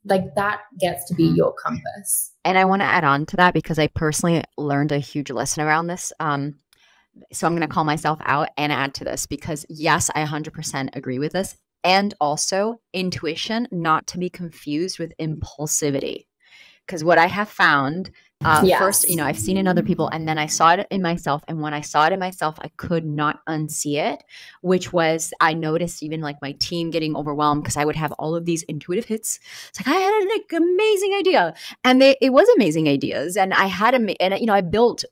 Speaker 1: that gets to be your compass.
Speaker 2: And I want to add on to that, because I personally learned a huge lesson around this. So I'm going to call myself out and add to this, because yes, I 100% agree with this. And also intuition, not to be confused with impulsivity. Because what I have found, first, I've seen in other people, and then I saw it in myself. And when I saw it in myself, I could not unsee it, which was, I noticed even my team getting overwhelmed, because I would have all of these intuitive hits. It's like, I had an amazing idea, and it was amazing ideas. And I built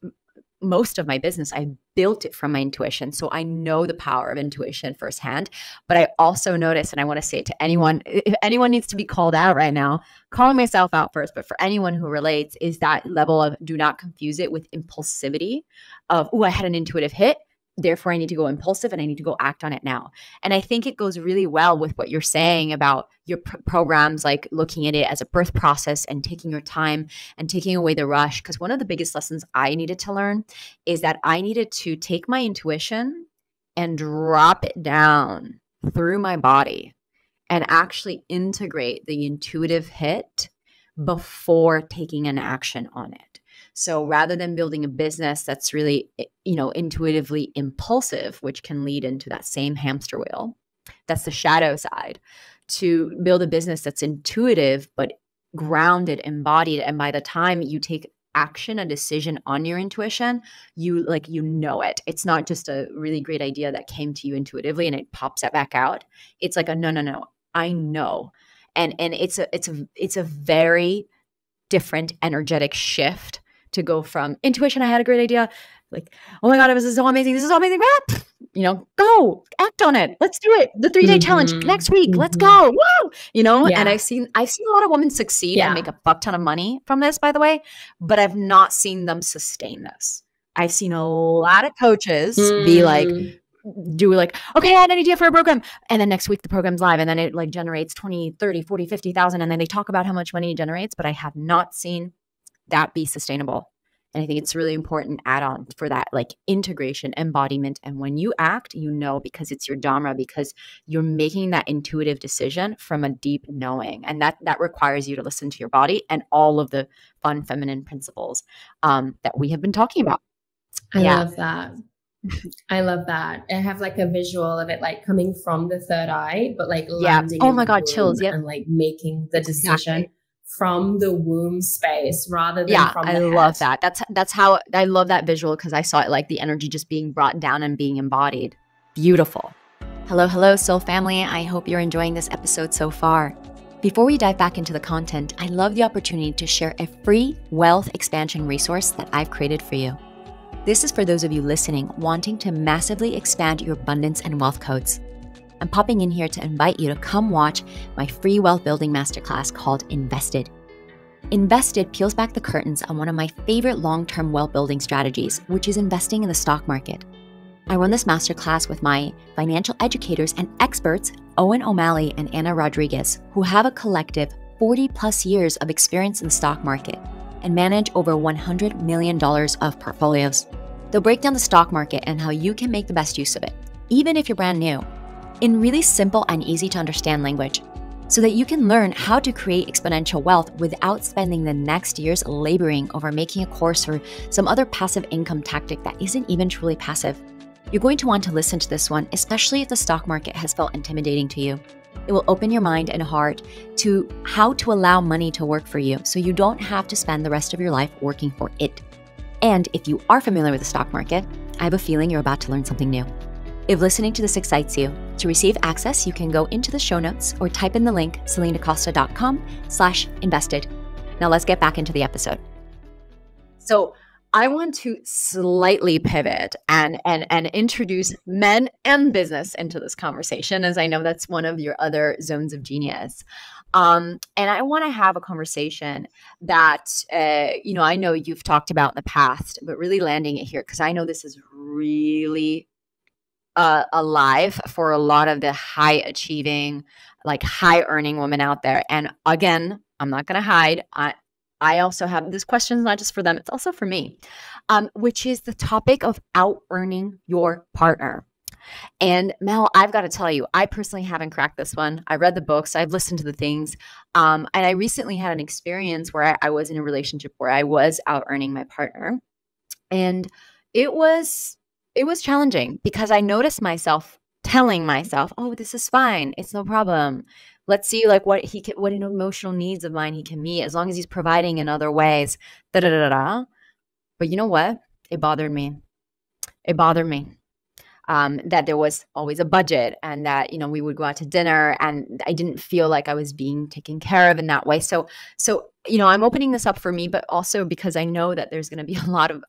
Speaker 2: most of my business, I built it from my intuition. So I know the power of intuition firsthand. But I also notice, and I want to say it to anyone, if anyone needs to be called out right now, calling myself out first, but for anyone who relates, is that level of, do not confuse it with impulsivity of, oh, I had an intuitive hit, therefore I need to go impulsive and I need to go act on it now. And I think it goes really well with what you're saying about your programs, looking at it as a birth process and taking your time and taking away the rush. Because one of the biggest lessons I needed to learn is that I needed to take my intuition and drop it down through my body and actually integrate the intuitive hit before taking an action on it. So rather than building a business that's really, intuitively impulsive, which can lead into that same hamster wheel, that's the shadow side, to build a business that's intuitive, but grounded, embodied. And by the time you take action, a decision on your intuition, you know it. It's not just a really great idea that came to you intuitively and it pops it back out. It's like a no, I know. And it's a very different energetic shift to go from intuition, I had a great idea, like, oh my God, this is so amazing. This is so amazing. Go act on it. Let's do it. The 3-day challenge next week. Let's go. Woo! And I've seen a lot of women succeed and make a fuck ton of money from this, by the way, but I've not seen them sustain this. I've seen a lot of coaches be like, okay, I had an idea for a program. And then next week the program's live and then it like generates 20, 30, 40, 50,000. And then they talk about how much money it generates, but I have not seen that be sustainable. And I think it's really important add-on for that, like integration, embodiment. And when you act, because it's your Dharma, because you're making that intuitive decision from a deep knowing. And that requires you to listen to your body and all of the fun feminine principles that we have been talking about.
Speaker 1: I love that. I love that. I have like a visual of it like coming from the third eye, but like landing
Speaker 2: oh my God, chills.
Speaker 1: And like making the decision from the womb space rather than from the head.
Speaker 2: I love that. That's how I love that visual, because I saw it like the energy just being brought down and being embodied. Beautiful. Hello, soul family. I hope you're enjoying this episode so far. Before we dive back into the content, I love the opportunity to share a free wealth expansion resource that I've created for you. This is for those of you listening wanting to massively expand your abundance and wealth codes. I'm popping in here to invite you to come watch my free wealth building masterclass called Invested. Invested peels back the curtains on one of my favorite long-term wealth building strategies, which is investing in the stock market. I run this masterclass with my financial educators and experts, Owen O'Malley and Anna Rodriguez, who have a collective 40 plus years of experience in the stock market and manage over $100 million of portfolios. They'll break down the stock market and how you can make the best use of it, even if you're brand new, in really simple and easy to understand language, so that you can learn how to create exponential wealth without spending the next years laboring over making a course or some other passive income tactic that isn't even truly passive. You're going to want to listen to this one, especially if the stock market has felt intimidating to you. It will open your mind and heart to how to allow money to work for you so you don't have to spend the rest of your life working for it. And if you are familiar with the stock market, I have a feeling you're about to learn something new. If listening to this excites you, to receive access, you can go into the show notes or type in the link selenacosta.com/invested. Now let's get back into the episode. So I want to slightly pivot and introduce men and business into this conversation, as I know that's one of your other zones of genius. And I want to have a conversation that, I know you've talked about in the past, but really landing it here, because I know this is really alive for a lot of the high achieving, like high earning women out there. And again, I'm not going to hide. I also have this question, not just for them, it's also for me, which is the topic of out-earning your partner. And Mel, I've got to tell you, I personally haven't cracked this one. I read the books, I've listened to the things, and I recently had an experience where I was in a relationship where I was out-earning my partner. And it was challenging because I noticed myself telling myself, oh, this is fine. It's no problem. Let's see like what emotional needs of mine he can meet as long as he's providing in other ways. But you know what? It bothered me. That there was always a budget and that, we would go out to dinner and I didn't feel like I was being taken care of in that way. So, I'm opening this up for me, but also because I know that there's going to be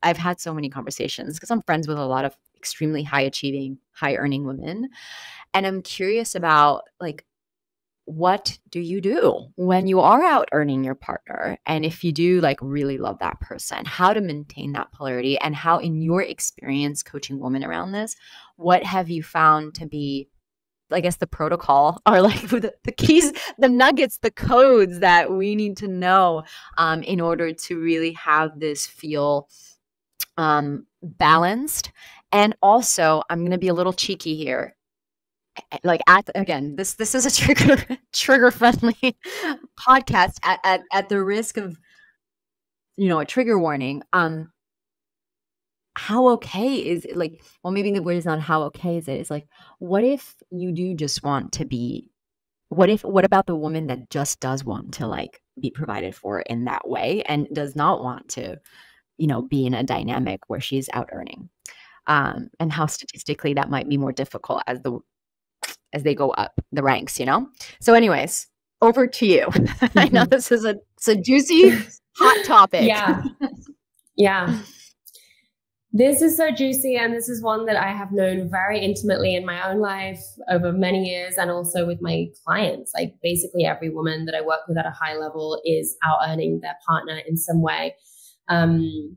Speaker 2: I've had so many conversations because I'm friends with a lot of extremely high achieving, high earning women. And I'm curious about like, what do you do when you are out earning your partner? And if you do like really love that person, how to maintain that polarity and how in your experience coaching women around this, what have you found to be, I guess, the protocol or like the keys, the nuggets, the codes that we need to know in order to really have this feel balanced. And also, I'm going to be a little cheeky here. Like this is a trigger friendly podcast at the risk of a trigger warning. How okay is it? Like, well, maybe the word is not how okay is it? It's like, what if you do just want to be, what about the woman that just does want to like be provided for in that way and does not want to, be in a dynamic where she's out earning? And how statistically that might be more difficult as they go up the ranks, So anyways, over to you. I know this is it's a juicy, hot topic.
Speaker 1: Yeah. Yeah. This is so juicy, and this is one that I have known very intimately in my own life over many years, and also with my clients. Like basically every woman that I work with at a high level is out earning their partner in some way. And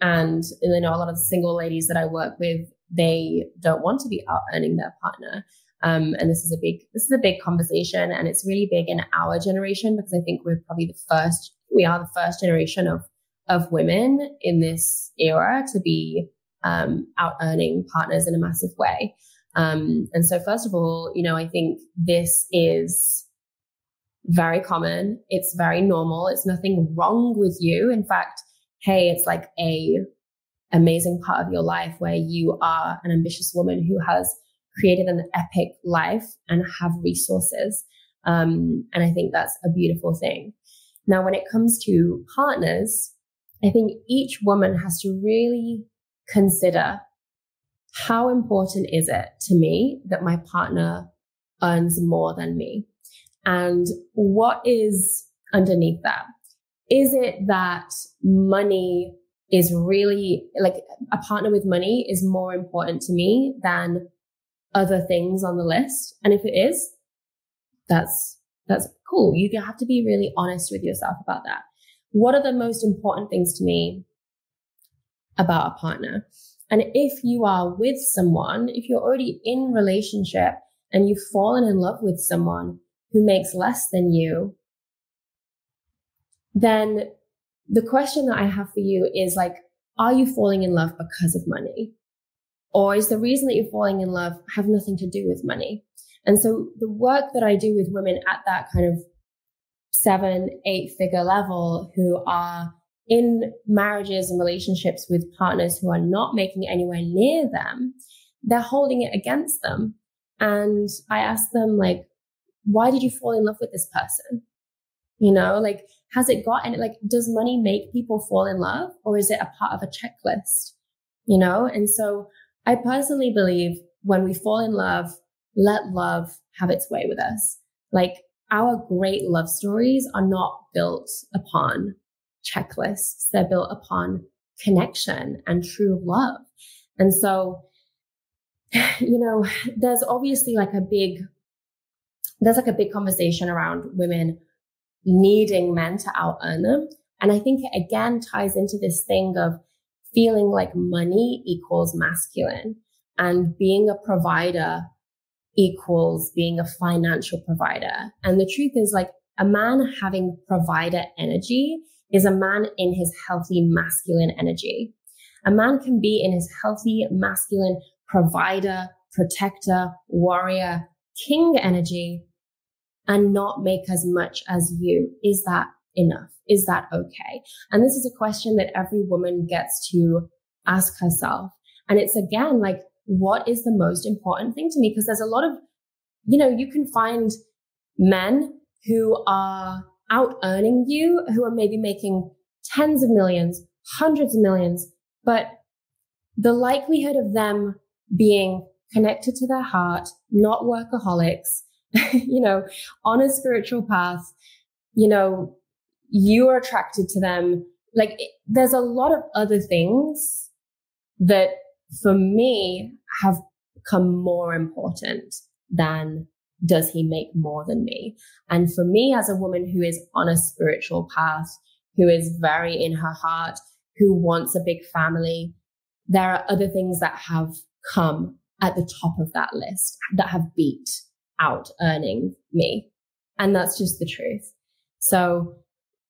Speaker 1: I know a lot of the single ladies that I work with, they don't want to be out earning their partner. And this is a big conversation, and it's really big in our generation, because I think we're probably we are the first generation of women in this era to be out earning partners in a massive way. And so first of all, I think this is very common. It's very normal. It's nothing wrong with you. In fact, hey, it's like a amazing part of your life where you are an ambitious woman who has created an epic life and have resources. And I think that's a beautiful thing. Now, when it comes to partners, I think each woman has to really consider, how important is it to me that my partner earns more than me? And what is underneath that? Is it that money is really, like, a partner with money is more important to me than other things on the list? And if it is, that's cool. You have to be really honest with yourself about that. What are the most important things to me about a partner? And if you are with someone, if you're already in relationship and you've fallen in love with someone who makes less than you, then the question that I have for you is like, are you falling in love because of money? Or is the reason that you're falling in love have nothing to do with money? And so the work that I do with women at that kind of 7-8 figure level, who are in marriages and relationships with partners who are not making anywhere near them, they're holding it against them. And I ask them, like, why did you fall in love with this person? Like, has it gotten, like, does money make people fall in love, or is it a part of a checklist? And so I personally believe when we fall in love, let love have its way with us. Like, our great love stories are not built upon checklists. They're built upon connection and true love. And so, there's obviously there's a big conversation around women needing men to out earn them. And I think it again ties into this thing of feeling like money equals masculine, and being a provider equals being a financial provider. And the truth is, like, a man having provider energy is a man in his healthy masculine energy. A man can be in his healthy masculine provider, protector, warrior, king energy and not make as much as you. Is that enough? Is that okay? And this is a question that every woman gets to ask herself. And it's again, like, what is the most important thing to me? Because there's a lot of, you can find men who are out earning you, who are maybe making tens of millions, hundreds of millions, but the likelihood of them being connected to their heart, not workaholics, on a spiritual path, you're attracted to them. Like, there's a lot of other things that for me have become more important than does he make more than me? And for me, as a woman who is on a spiritual path, who is very in her heart, who wants a big family, there are other things that have come at the top of that list that have beat out earning me. And that's just the truth. So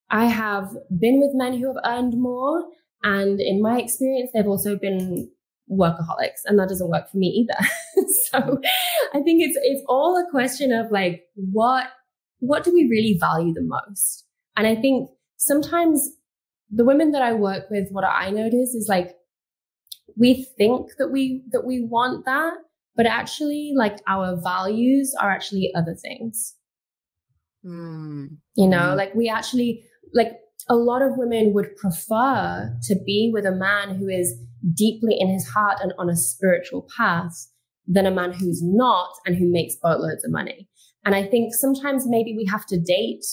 Speaker 1: I have been with men who have earned more. And in my experience, they've also been workaholics, and that doesn't work for me either. So I think it's all a question of, like, what do we really value the most? And I think sometimes the women that I work with, what I notice is like, we think that we want that, but actually like our values are actually other things. You know, like we actually, like a lot of women would prefer to be with a man who is deeply in his heart and on a spiritual path than a man who's not and who makes boatloads of money. And I think sometimes maybe we have to date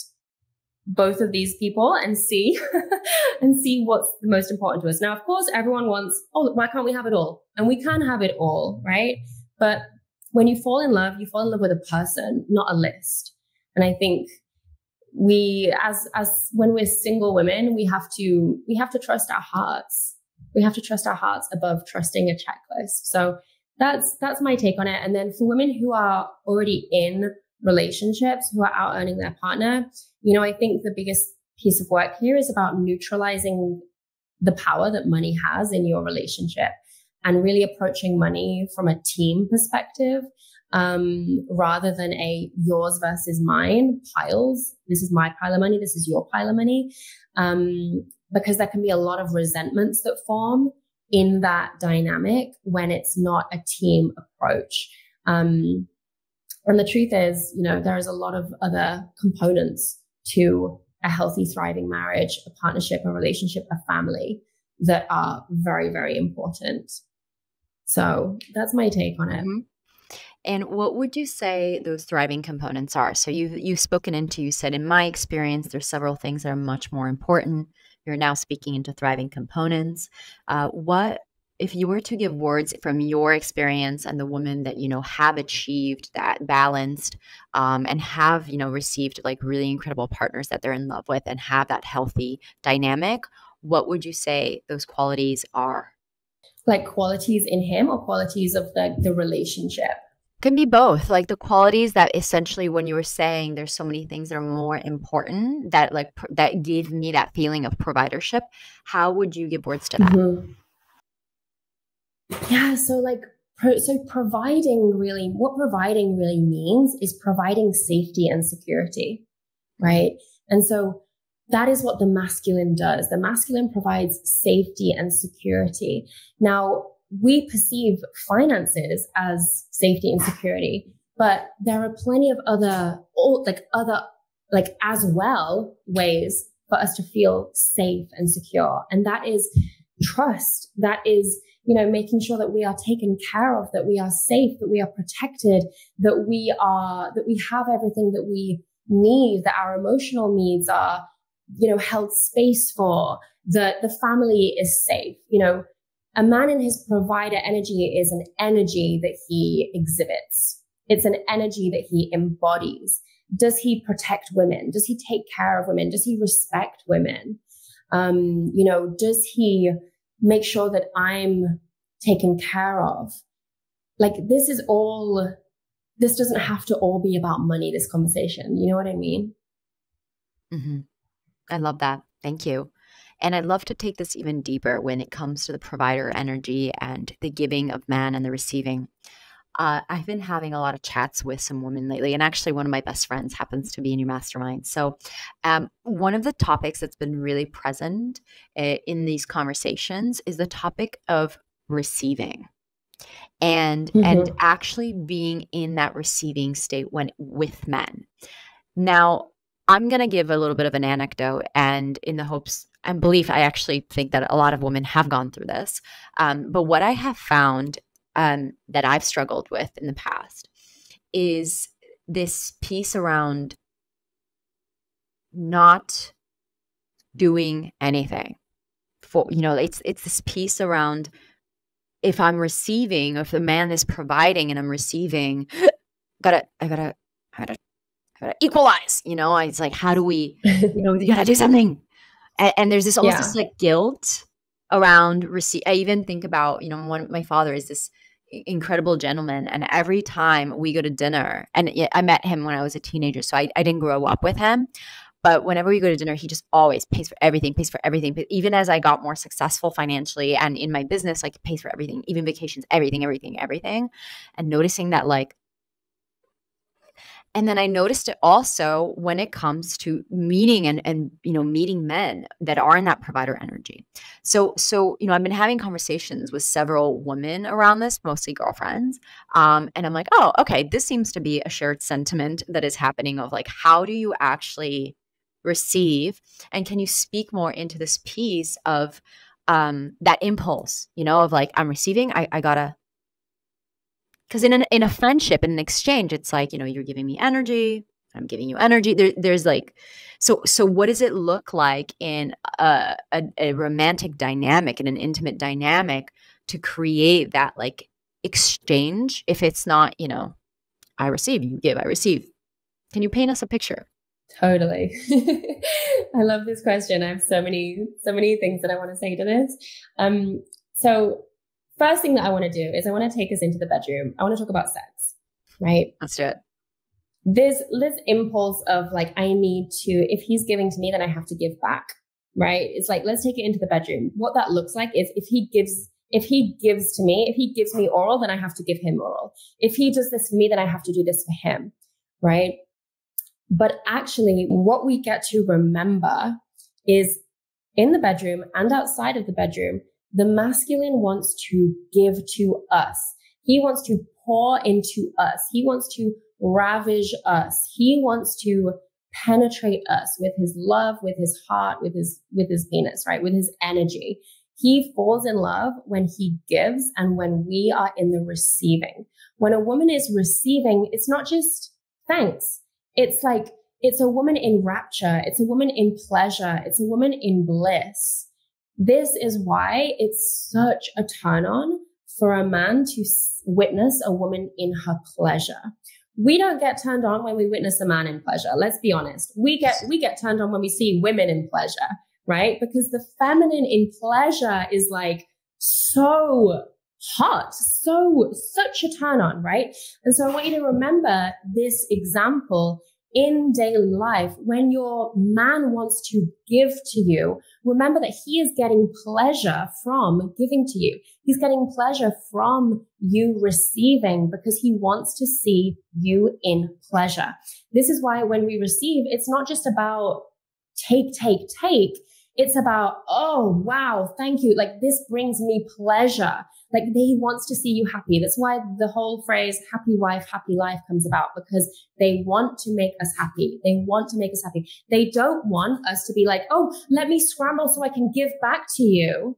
Speaker 1: both of these people and see what's the most important to us. Now, of course, everyone wants, oh, why can't we have it all? And we can have it all, right? But when you fall in love with a person, not a list. And I think we, as when we're single women, we have to trust our hearts. We have to trust our hearts above trusting a checklist. So that's my take on it. And then for women who are already in relationships, who are out earning their partner, you know, I think the biggest piece of work here is about neutralizing the power that money has in your relationship and really approaching money from a team perspective, rather than a yours versus mine piles. This is my pile of money. This is your pile of money. Because there can be a lot of resentments that form in that dynamic when it's not a team approach. And the truth is, you know, there is a lot of other components to a healthy, thriving marriage, a partnership, a relationship, a family that are very, very important. So that's my take on it.
Speaker 2: And what would you say those thriving components are? So you've spoken into, you said, in my experience, there's several things that are much more important. You're now speaking into thriving components. What, if you were to give words from your experience and the women that, you know, have achieved that balanced, and have, you know, received like really incredible partners that they're in love with and have that healthy dynamic, what would you say those qualities are?
Speaker 1: Like qualities in him or qualities of the relationship?
Speaker 2: Can be both. Like the qualities that essentially, when you were saying there's so many things that are more important that like that gave me that feeling of providership, how would you give words to that?
Speaker 1: Yeah, so like providing really, what providing really means is providing safety and security, right? And so that is what the masculine does. The masculine provides safety and security. Now, we perceive finances as safety and security, but there are plenty of other as well ways for us to feel safe and secure. And that is trust. That is, you know, making sure that we are taken care of, that we are safe, that we are protected, that we have everything that we need, that our emotional needs are, you know, held space for, that the family is safe. You know, a man in his provider energy is an energy that he exhibits. It's an energy that he embodies. Does he protect women? Does he take care of women? Does he respect women? You know, does he make sure that I'm taken care of? Like this doesn't have to all be about money, this conversation. You know what I mean?
Speaker 2: Mm-hmm. I love that. Thank you. And I'd love to take this even deeper when it comes to the provider energy and the giving of man and the receiving. I've been having a lot of chats with some women lately, and actually one of my best friends happens to be in your mastermind. So one of the topics that's been really present in these conversations is the topic of receiving and actually being in that receiving state with men. Now, I'm going to give a little bit of an anecdote, and in the hopes and belief, I actually think that a lot of women have gone through this. But what I have found that I've struggled with in the past is this piece around not doing anything. For, you know, it's this piece around if I'm receiving, if the man is providing and I'm receiving, I gotta equalize, you know. It's like, how do we, you know, you gotta do something. And there's this almost this like guilt around receive. I even think about, you know, my father is this incredible gentleman, and every time we go to dinner, and I met him when I was a teenager, so I didn't grow up with him, but whenever we go to dinner, he just always pays for everything. But even as I got more successful financially and in my business, like pays for everything, even vacations, everything. And noticing that, like, And then I noticed it also when it comes to meeting and meeting men that are in that provider energy. So I've been having conversations with several women around this, mostly girlfriends. And I'm like, oh, okay, this seems to be a shared sentiment that is happening of like, how do you actually receive? And can you speak more into this piece of that impulse, of like, I'm receiving, I gotta. Because in a friendship, in an exchange, it's like, you're giving me energy, I'm giving you energy. There's like, so what does it look like in a romantic dynamic, in an intimate dynamic, to create that like exchange? If it's not, I receive, you give, I receive. Can you paint us a picture?
Speaker 1: Totally. I love this question. I have so many things that I want to say to this. So first thing that I want to do is I want to take us into the bedroom. I want to talk about sex, right?
Speaker 2: Let's do it.
Speaker 1: This impulse of like, I need to, if he's giving to me, then I have to give back, right? It's like, let's take it into the bedroom. What that looks like is if he gives to me, if he gives me oral, then I have to give him oral. If he does this for me, then I have to do this for him, right? But actually what we get to remember is in the bedroom and outside of the bedroom, the masculine wants to give to us. He wants to pour into us. He wants to ravage us. He wants to penetrate us with his love, with his heart, with his penis, right? With his energy. He falls in love when he gives and when we are in the receiving. When a woman is receiving, it's not just thanks. It's like, it's a woman in rapture. It's a woman in pleasure. It's a woman in bliss. This is why it's such a turn on for a man to witness a woman in her pleasure. We don't get turned on when we witness a man in pleasure. Let's be honest. We get turned on when we see women in pleasure, right? Because the feminine in pleasure is like so hot, such a turn on, right? And so I want you to remember this example in daily life. When your man wants to give to you, remember that he is getting pleasure from giving to you. He's getting pleasure from you receiving because he wants to see you in pleasure. This is why when we receive, it's not just about take. It's about, oh, wow, thank you. Like, this brings me pleasure. Like, he wants to see you happy. That's why the whole phrase happy wife, happy life comes about, because they want to make us happy. They want to make us happy. They don't want us to be like, oh, let me scramble so I can give back to you.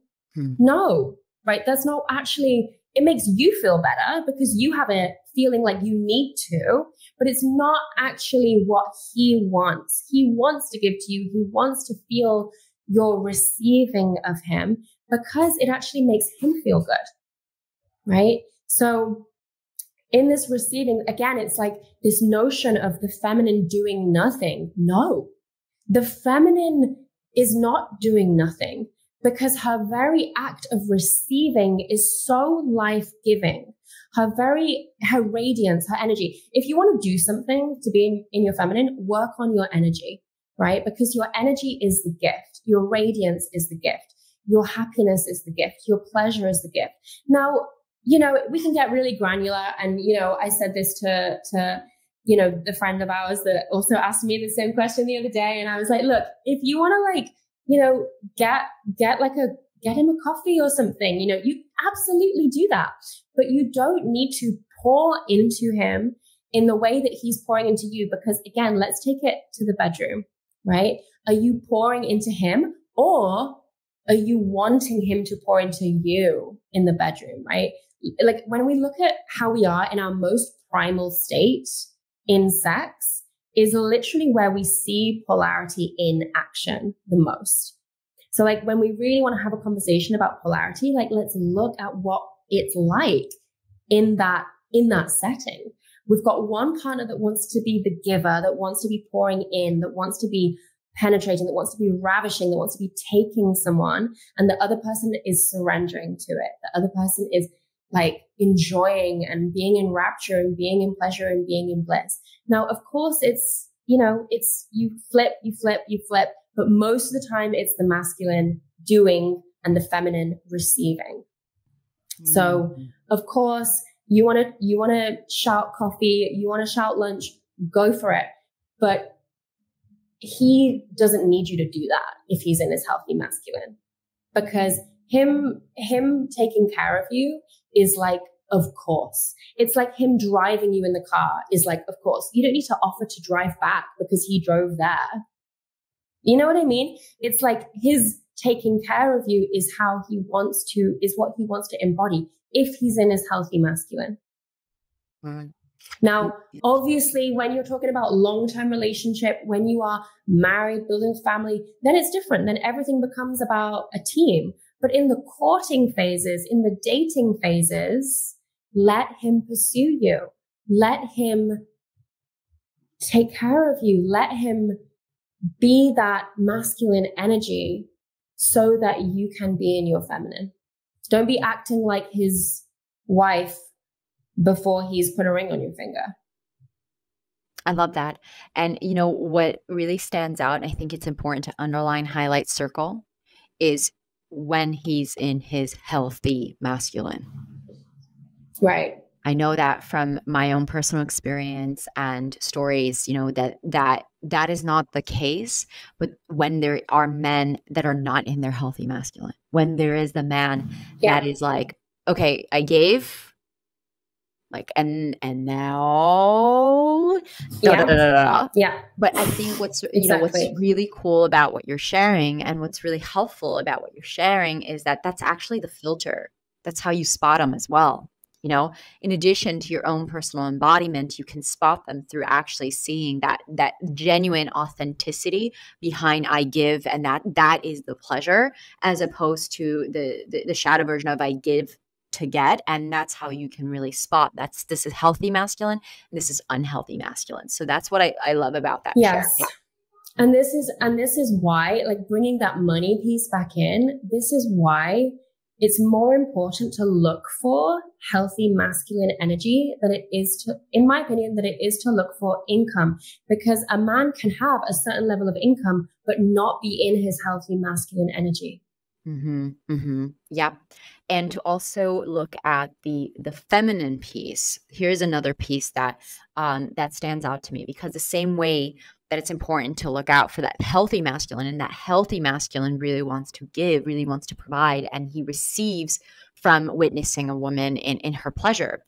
Speaker 1: No, right? That's not actually, it makes you feel better because you have a feeling like you need to, but it's not actually what he wants. He wants to give to you. He wants to feel your receiving of him because it actually makes him feel good. Right? So in this receiving, again, it's like this notion of the feminine doing nothing. No, the feminine is not doing nothing because her very act of receiving is so life-giving. Her radiance, her energy. If you want to do something to be in your feminine, work on your energy, right? Because your energy is the gift. Your radiance is the gift. Your happiness is the gift. Your pleasure is the gift. Now, we can get really granular. And, I said this to the friend of ours that also asked me the same question the other day. And I was like, look, if you want to get him a coffee or something, you absolutely do that. But you don't need to pour into him in the way that he's pouring into you. Because again, let's take it to the bedroom, right? Are you pouring into him, or are you wanting him to pour into you in the bedroom, right? Like, when we look at how we are in our most primal state in sex is literally where we see polarity in action the most. So like, when we really want to have a conversation about polarity, like, let's look at what it's like in that setting. We've got one partner that wants to be the giver, that wants to be pouring in, that wants to be penetrating, that wants to be ravishing, that wants to be taking someone, and the other person is surrendering to it. The other person is like enjoying and being in rapture and being in pleasure and being in bliss. Now, of course, it's you flip, but most of the time it's the masculine doing and the feminine receiving. So, of course, you want to shout coffee, you want to shout lunch, go for it. But he doesn't need you to do that if he's in his healthy masculine, because him taking care of you is like, of course. It's like him driving you in the car is like, of course. You don't need to offer to drive back because he drove there. You know what I mean? It's like his taking care of you is what he wants to embody if he's in his healthy masculine.
Speaker 2: Right.
Speaker 1: Now, obviously, when you're talking about long-term relationship, when you are married, building family, then it's different. Then everything becomes about a team. But in the courting phases, in the dating phases, let him pursue you. Let him take care of you. Let him be that masculine energy so that you can be in your feminine. Don't be acting like his wife before he's put a ring on your finger.
Speaker 2: I love that. And you know what really stands out, and I think it's important to underline, highlight, circle, is when he's in his healthy masculine.
Speaker 1: Right.
Speaker 2: I know that from my own personal experience and stories, you know, that is not the case. But when there are men that are not in their healthy masculine, when there is the man that is like, okay, I gave, like, and now,
Speaker 1: yeah.
Speaker 2: But I think what's really cool about what you're sharing, and what's really helpful about what you're sharing, is that that's actually the filter. That's how you spot them as well. You know, in addition to your own personal embodiment, you can spot them through actually seeing that genuine authenticity behind I give, and that is the pleasure, as opposed to the shadow version of I give to get. And that's how you can really spot this is healthy masculine, and this is unhealthy masculine. So that's what I love about that.
Speaker 1: Yes.
Speaker 2: Share.
Speaker 1: And this is why, like, bringing that money piece back in, this is why it's more important to look for healthy masculine energy than it is to, in my opinion, than it is to look for income, because a man can have a certain level of income, but not be in his healthy masculine energy.
Speaker 2: Mm-hmm, mm-hmm. Yeah. And to also look at the feminine piece. Here's another piece that stands out to me, because the same way that it's important to look out for that healthy masculine, and that healthy masculine really wants to give, really wants to provide, and he receives from witnessing a woman in her pleasure,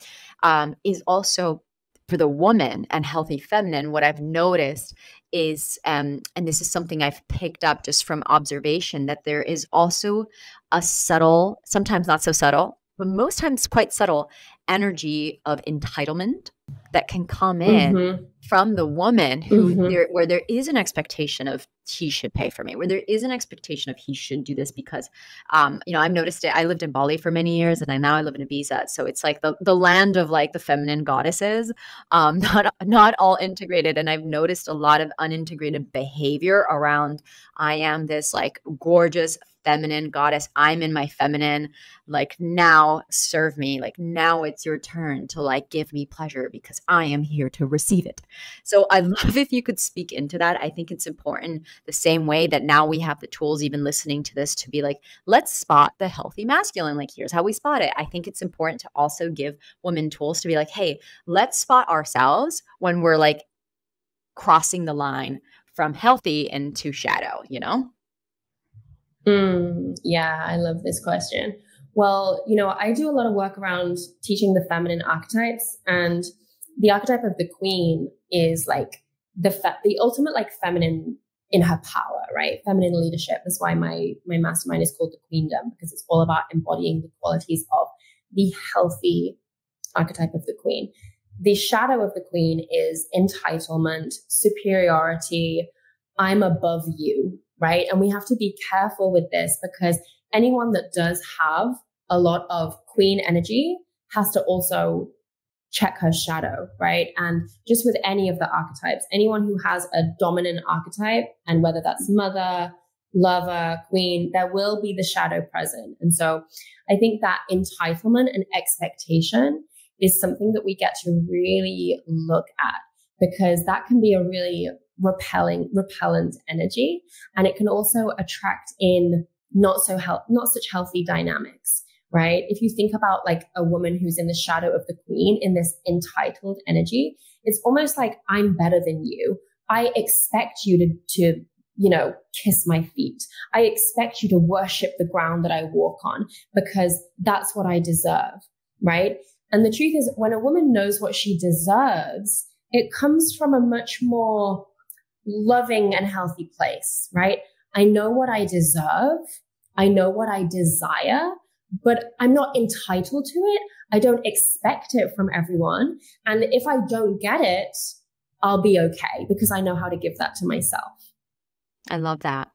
Speaker 2: is also for the woman and healthy feminine. What I've noticed is, and this is something I've picked up just from observation, that there is also a subtle, sometimes not so subtle, but most times quite subtle energy of entitlement that can come in from the woman who where there is an expectation of he should pay for me, where there is an expectation of he should do this because, you know, I've noticed it. I lived in Bali for many years, and now I live in Ibiza. So it's like the land of like the feminine goddesses, not all integrated. And I've noticed a lot of unintegrated behavior around, I am this like gorgeous feminine goddess. I'm in my feminine, like, now serve me, like, now it's your turn to like give me pleasure because I am here to receive it. So I love if you could speak into that. I think it's important, the same way that now we have the tools, even listening to this, to be like, let's spot the healthy masculine. Like, here's how we spot it. I think it's important to also give women tools to be like, hey, let's spot ourselves when we're like crossing the line from healthy into shadow, you know?
Speaker 1: Yeah, I love this question. Well, you know, I do a lot of work around teaching the feminine archetypes, and the archetype of the queen is like the ultimate like feminine in her power, right? Feminine leadership. That's why my mastermind is called the Queendom, because it's all about embodying the qualities of the healthy archetype of the queen. The shadow of the queen is entitlement, superiority. I'm above you, right? And we have to be careful with this, because anyone that does have a lot of queen energy has to also check her shadow, right? And just with any of the archetypes, anyone who has a dominant archetype, and whether that's mother, lover, queen, there will be the shadow present. And so I think that entitlement and expectation is something that we get to really look at, because that can be a really repellent energy. And it can also attract in not such healthy dynamics, right? If you think about like a woman who's in the shadow of the queen in this entitled energy, it's almost like I'm better than you. I expect you to kiss my feet. I expect you to worship the ground that I walk on because that's what I deserve, right? And the truth is, when a woman knows what she deserves, it comes from a much more loving and healthy place, right? I know what I deserve. I know what I desire, but I'm not entitled to it. I don't expect it from everyone. And if I don't get it, I'll be okay because I know how to give that to myself.
Speaker 2: I love that.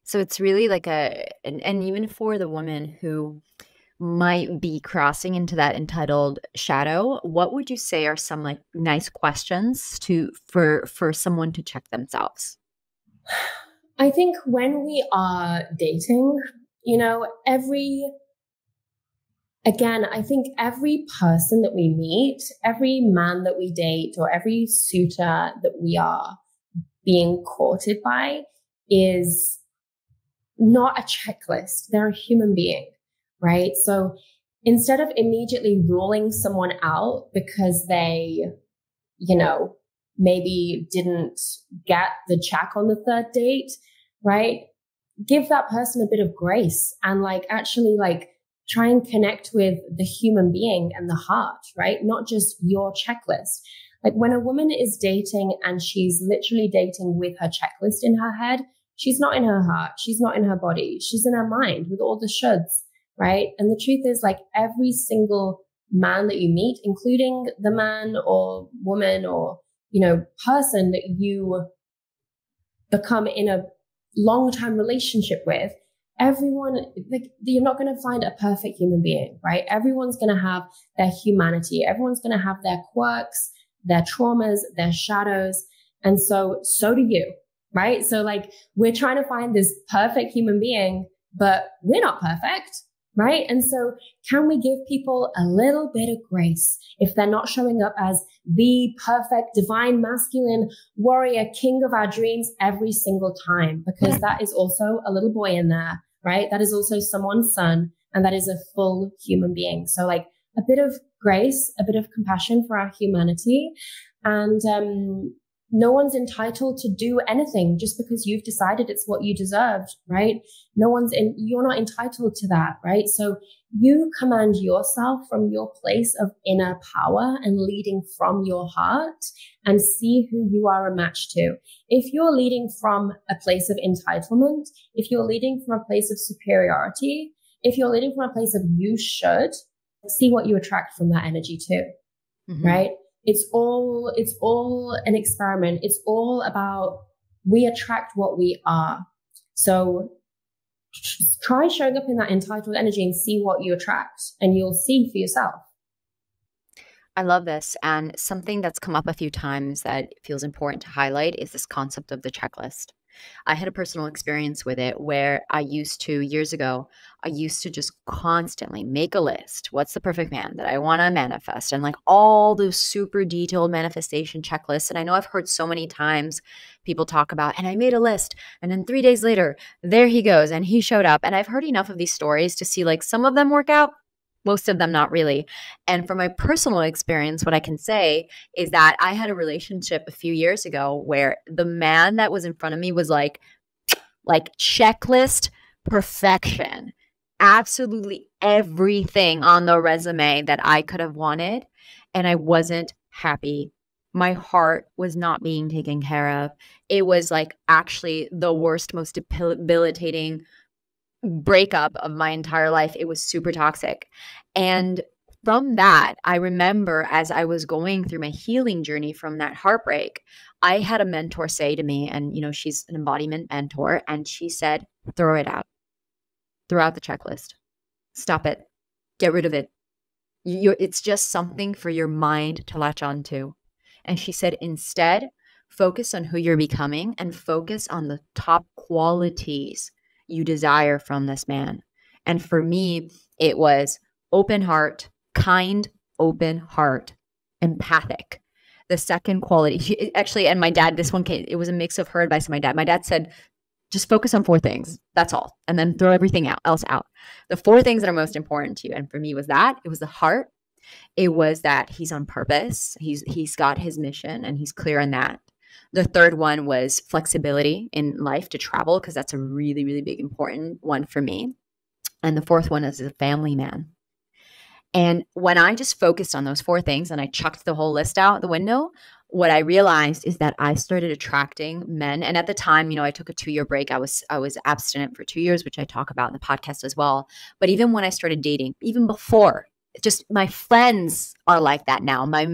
Speaker 2: So it's really like and even for the woman who might be crossing into that entitled shadow, what would you say are some like nice questions for someone to check themselves?
Speaker 1: I think when we are dating, I think every person that we meet, every man that we date, or every suitor that we are being courted by is not a checklist. They're a human being, right? So instead of immediately ruling someone out because they, maybe didn't get the check on the third date, right? Give that person a bit of grace and actually try and connect with the human being and the heart, right? Not just your checklist. Like when a woman is dating and she's literally dating with her checklist in her head, she's not in her heart. She's not in her body. She's in her mind with all the shoulds, right? And the truth is every single man that you meet, including the man or woman or, person that you become in a long-term relationship with, everyone, you're not going to find a perfect human being, right? Everyone's going to have their humanity. Everyone's going to have their quirks, their traumas, their shadows. And so do you, right? So we're trying to find this perfect human being, but we're not perfect, right? And so can we give people a little bit of grace if they're not showing up as the perfect divine masculine warrior king of our dreams every single time? Because that is also a little boy in there, right? That is also someone's son, and that is a full human being. So a bit of grace, a bit of compassion for our humanity. And no one's entitled to do anything just because you've decided it's what you deserved, right? You're not entitled to that, right? So you command yourself from your place of inner power and leading from your heart and see who you are a match to. If you're leading from a place of entitlement, if you're leading from a place of superiority, if you're leading from a place of you should, see what you attract from that energy too, right? It's all an experiment. It's all about we attract what we are. So try showing up in that entitled energy and see what you attract, and you'll see for yourself.
Speaker 2: I love this. And something that's come up a few times that feels important to highlight is this concept of the checklist. I had a personal experience with it where years ago, I used to just constantly make a list. What's the perfect man that I want to manifest? And all those super detailed manifestation checklists. And I know I've heard so many times people talk about, and I made a list. And then 3 days later, there he goes. And he showed up. And I've heard enough of these stories to see some of them work out. Most of them not really. And from my personal experience, what I can say is that I had a relationship a few years ago where the man that was in front of me was like checklist perfection. Absolutely everything on the resume that I could have wanted. And I wasn't happy. My heart was not being taken care of. It was actually the worst, most debilitating breakup of my entire life. It was super toxic. And from that, I remember as I was going through my healing journey from that heartbreak, I had a mentor say to me, and she's an embodiment mentor, and she said, throw it out. Throw out the checklist. Stop it. Get rid of it. It's just something for your mind to latch onto. And she said, instead, focus on who you're becoming and focus on the top qualities you desire from this man. And for me, it was open heart, kind, open heart, empathic. The second quality, and my dad, it was a mix of her advice and my dad. My dad said, Just focus on 4 things. That's all. And then throw everything else out. The 4 things that are most important to you. And for me was that. It was the heart. It was that he's on purpose. He's got his mission and he's clear on that. The third one was flexibility in life to travel, because that's a really, really big, important one for me. And the fourth one is a family man. And when I just focused on those 4 things and I chucked the whole list out the window, what I realized is that I started attracting men. And at the time, I took a 2-year break. I was abstinent for 2 years, which I talk about in the podcast as well. But even when I started dating, even before, just my friends are like that now. My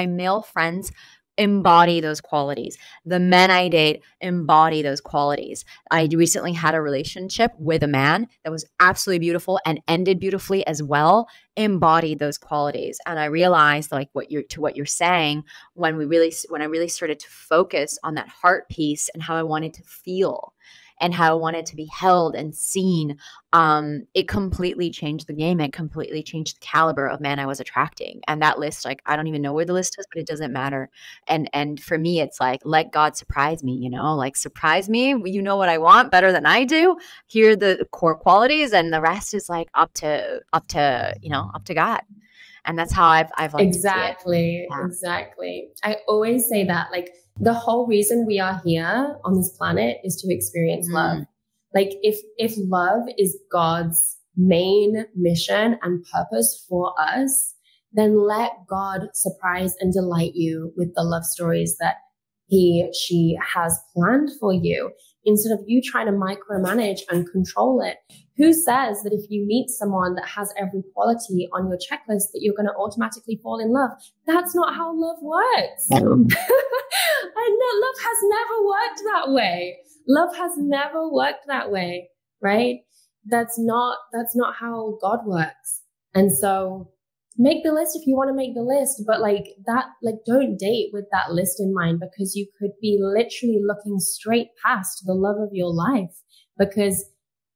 Speaker 2: male friends embody those qualities. The men I date embody those qualities. I recently had a relationship with a man that was absolutely beautiful and ended beautifully as well, embodied those qualities. And I realized, like what you're saying, when I really started to focus on that heart piece and how I wanted to feel and how I wanted to be held and seen, it completely changed the game. It completely changed the caliber of man I was attracting. And that list, like, I don't even know where the list is, but it doesn't matter. And for me, it's like, let God surprise me, like surprise me. You know what I want better than I do. Here are the core qualities, and the rest is like up to God. And that's how I've liked
Speaker 1: Exactly.
Speaker 2: to see it.
Speaker 1: Exactly. I always say that, like, the whole reason we are here on this planet is to experience love. Like, if love is God's main mission and purpose for us, then let God surprise and delight you with the love stories that she has planned for you, instead of you trying to micromanage and control it. Who says that if you meet someone that has every quality on your checklist that you're going to automatically fall in love? That's not how love works. And love has never worked that way. Love has never worked that way, right? That's not how God works. And so make the list if you want to make the list, but don't date with that list in mind, because you could be literally looking straight past the love of your life because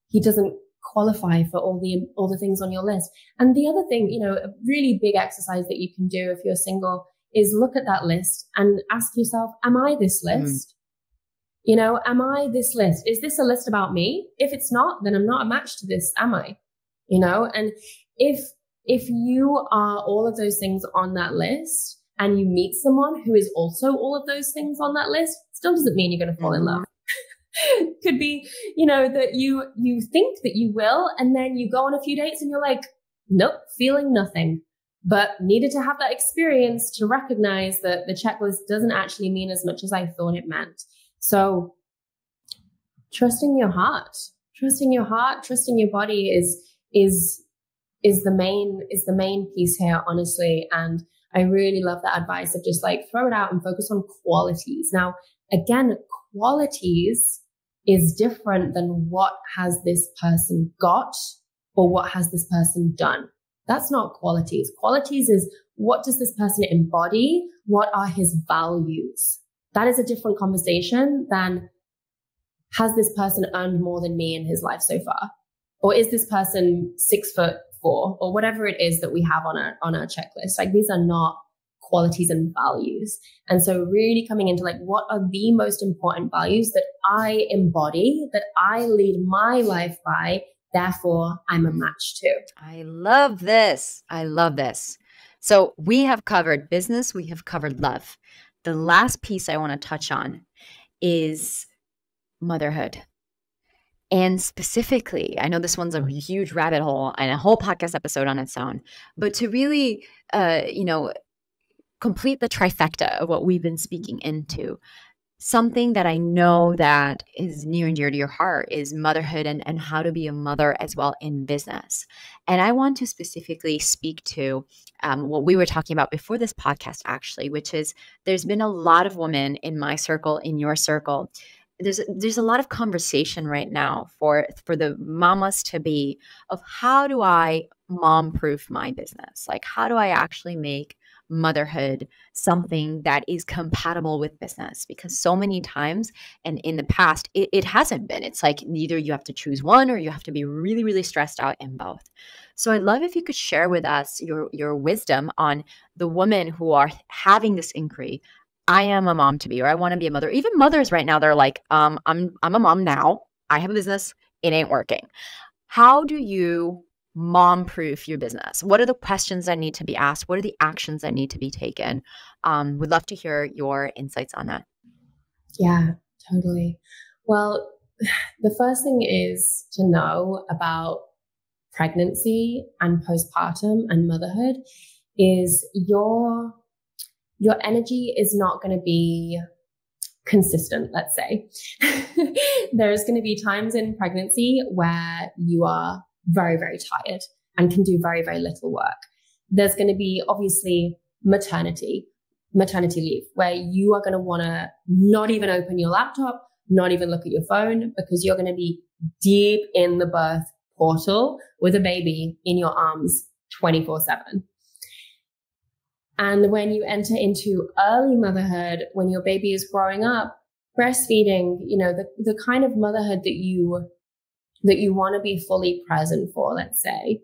Speaker 1: he doesn't qualify for all the things on your list. And the other thing, a really big exercise that you can do if you're single is look at that list and ask yourself, am I this list? Am I this list? Is this a list about me? If it's not, then I'm not a match to this, am I? And if you are all of those things on that list and you meet someone who is also all of those things on that list, still doesn't mean you're going to fall in love. Could be, that you think that you will, and then you go on a few dates and you're like, nope, feeling nothing, but needed to have that experience to recognize that the checklist doesn't actually mean as much as I thought it meant. So trusting your heart, trusting your body is the main piece here, honestly. And I really love that advice of just like throw it out and focus on qualities. Now, again, qualities is different than what has this person got or what has this person done. That's not qualities. Qualities is, what does this person embody? What are his values? That is a different conversation than, has this person earned more than me in his life so far? Or is this person 6'4" or whatever it is that we have on our checklist? Like, these are not qualities and values. And so really coming into like, what are the most important values that I embody, that I lead my life by, therefore I'm a match to.
Speaker 2: I love this. So we have covered business, we have covered love. The last piece I want to touch on is motherhood. And specifically, I know this one's a huge rabbit hole and a whole podcast episode on its own, but to really, complete the trifecta of what we've been speaking into, something that I know that is near and dear to your heart is motherhood and how to be a mother as well in business. And I want to specifically speak to what we were talking about before this podcast, actually, which is there's been a lot of women in my circle, in your circle. There's a lot of conversation right now for the mamas to be of, how do I mom-proof my business? Like, how do I actually make motherhood something that is compatible with business? Because so many times, and in the past, it hasn't been. It's like either you have to choose one or you have to be really, really stressed out in both. So I'd love if you could share with us your wisdom on the women who are having this inquiry. I am a mom to be, or I want to be a mother. Even mothers right now, they're like, I'm a mom now. I have a business. It ain't working. How do you mom-proof your business? What are the questions that need to be asked? What are the actions that need to be taken? Would love to hear your insights on that.
Speaker 1: Yeah, totally. Well, the first thing is to know about pregnancy and postpartum and motherhood is your energy is not going to be consistent, let's say. There's going to be times in pregnancy where you are very, very tired and can do very, very little work. There's going to be obviously maternity leave, where you are going to want to not even open your laptop, not even look at your phone, because you're going to be deep in the birth portal with a baby in your arms 24/7. And when you enter into early motherhood, when your baby is growing up, breastfeeding, the kind of motherhood that you want to be fully present for, let's say,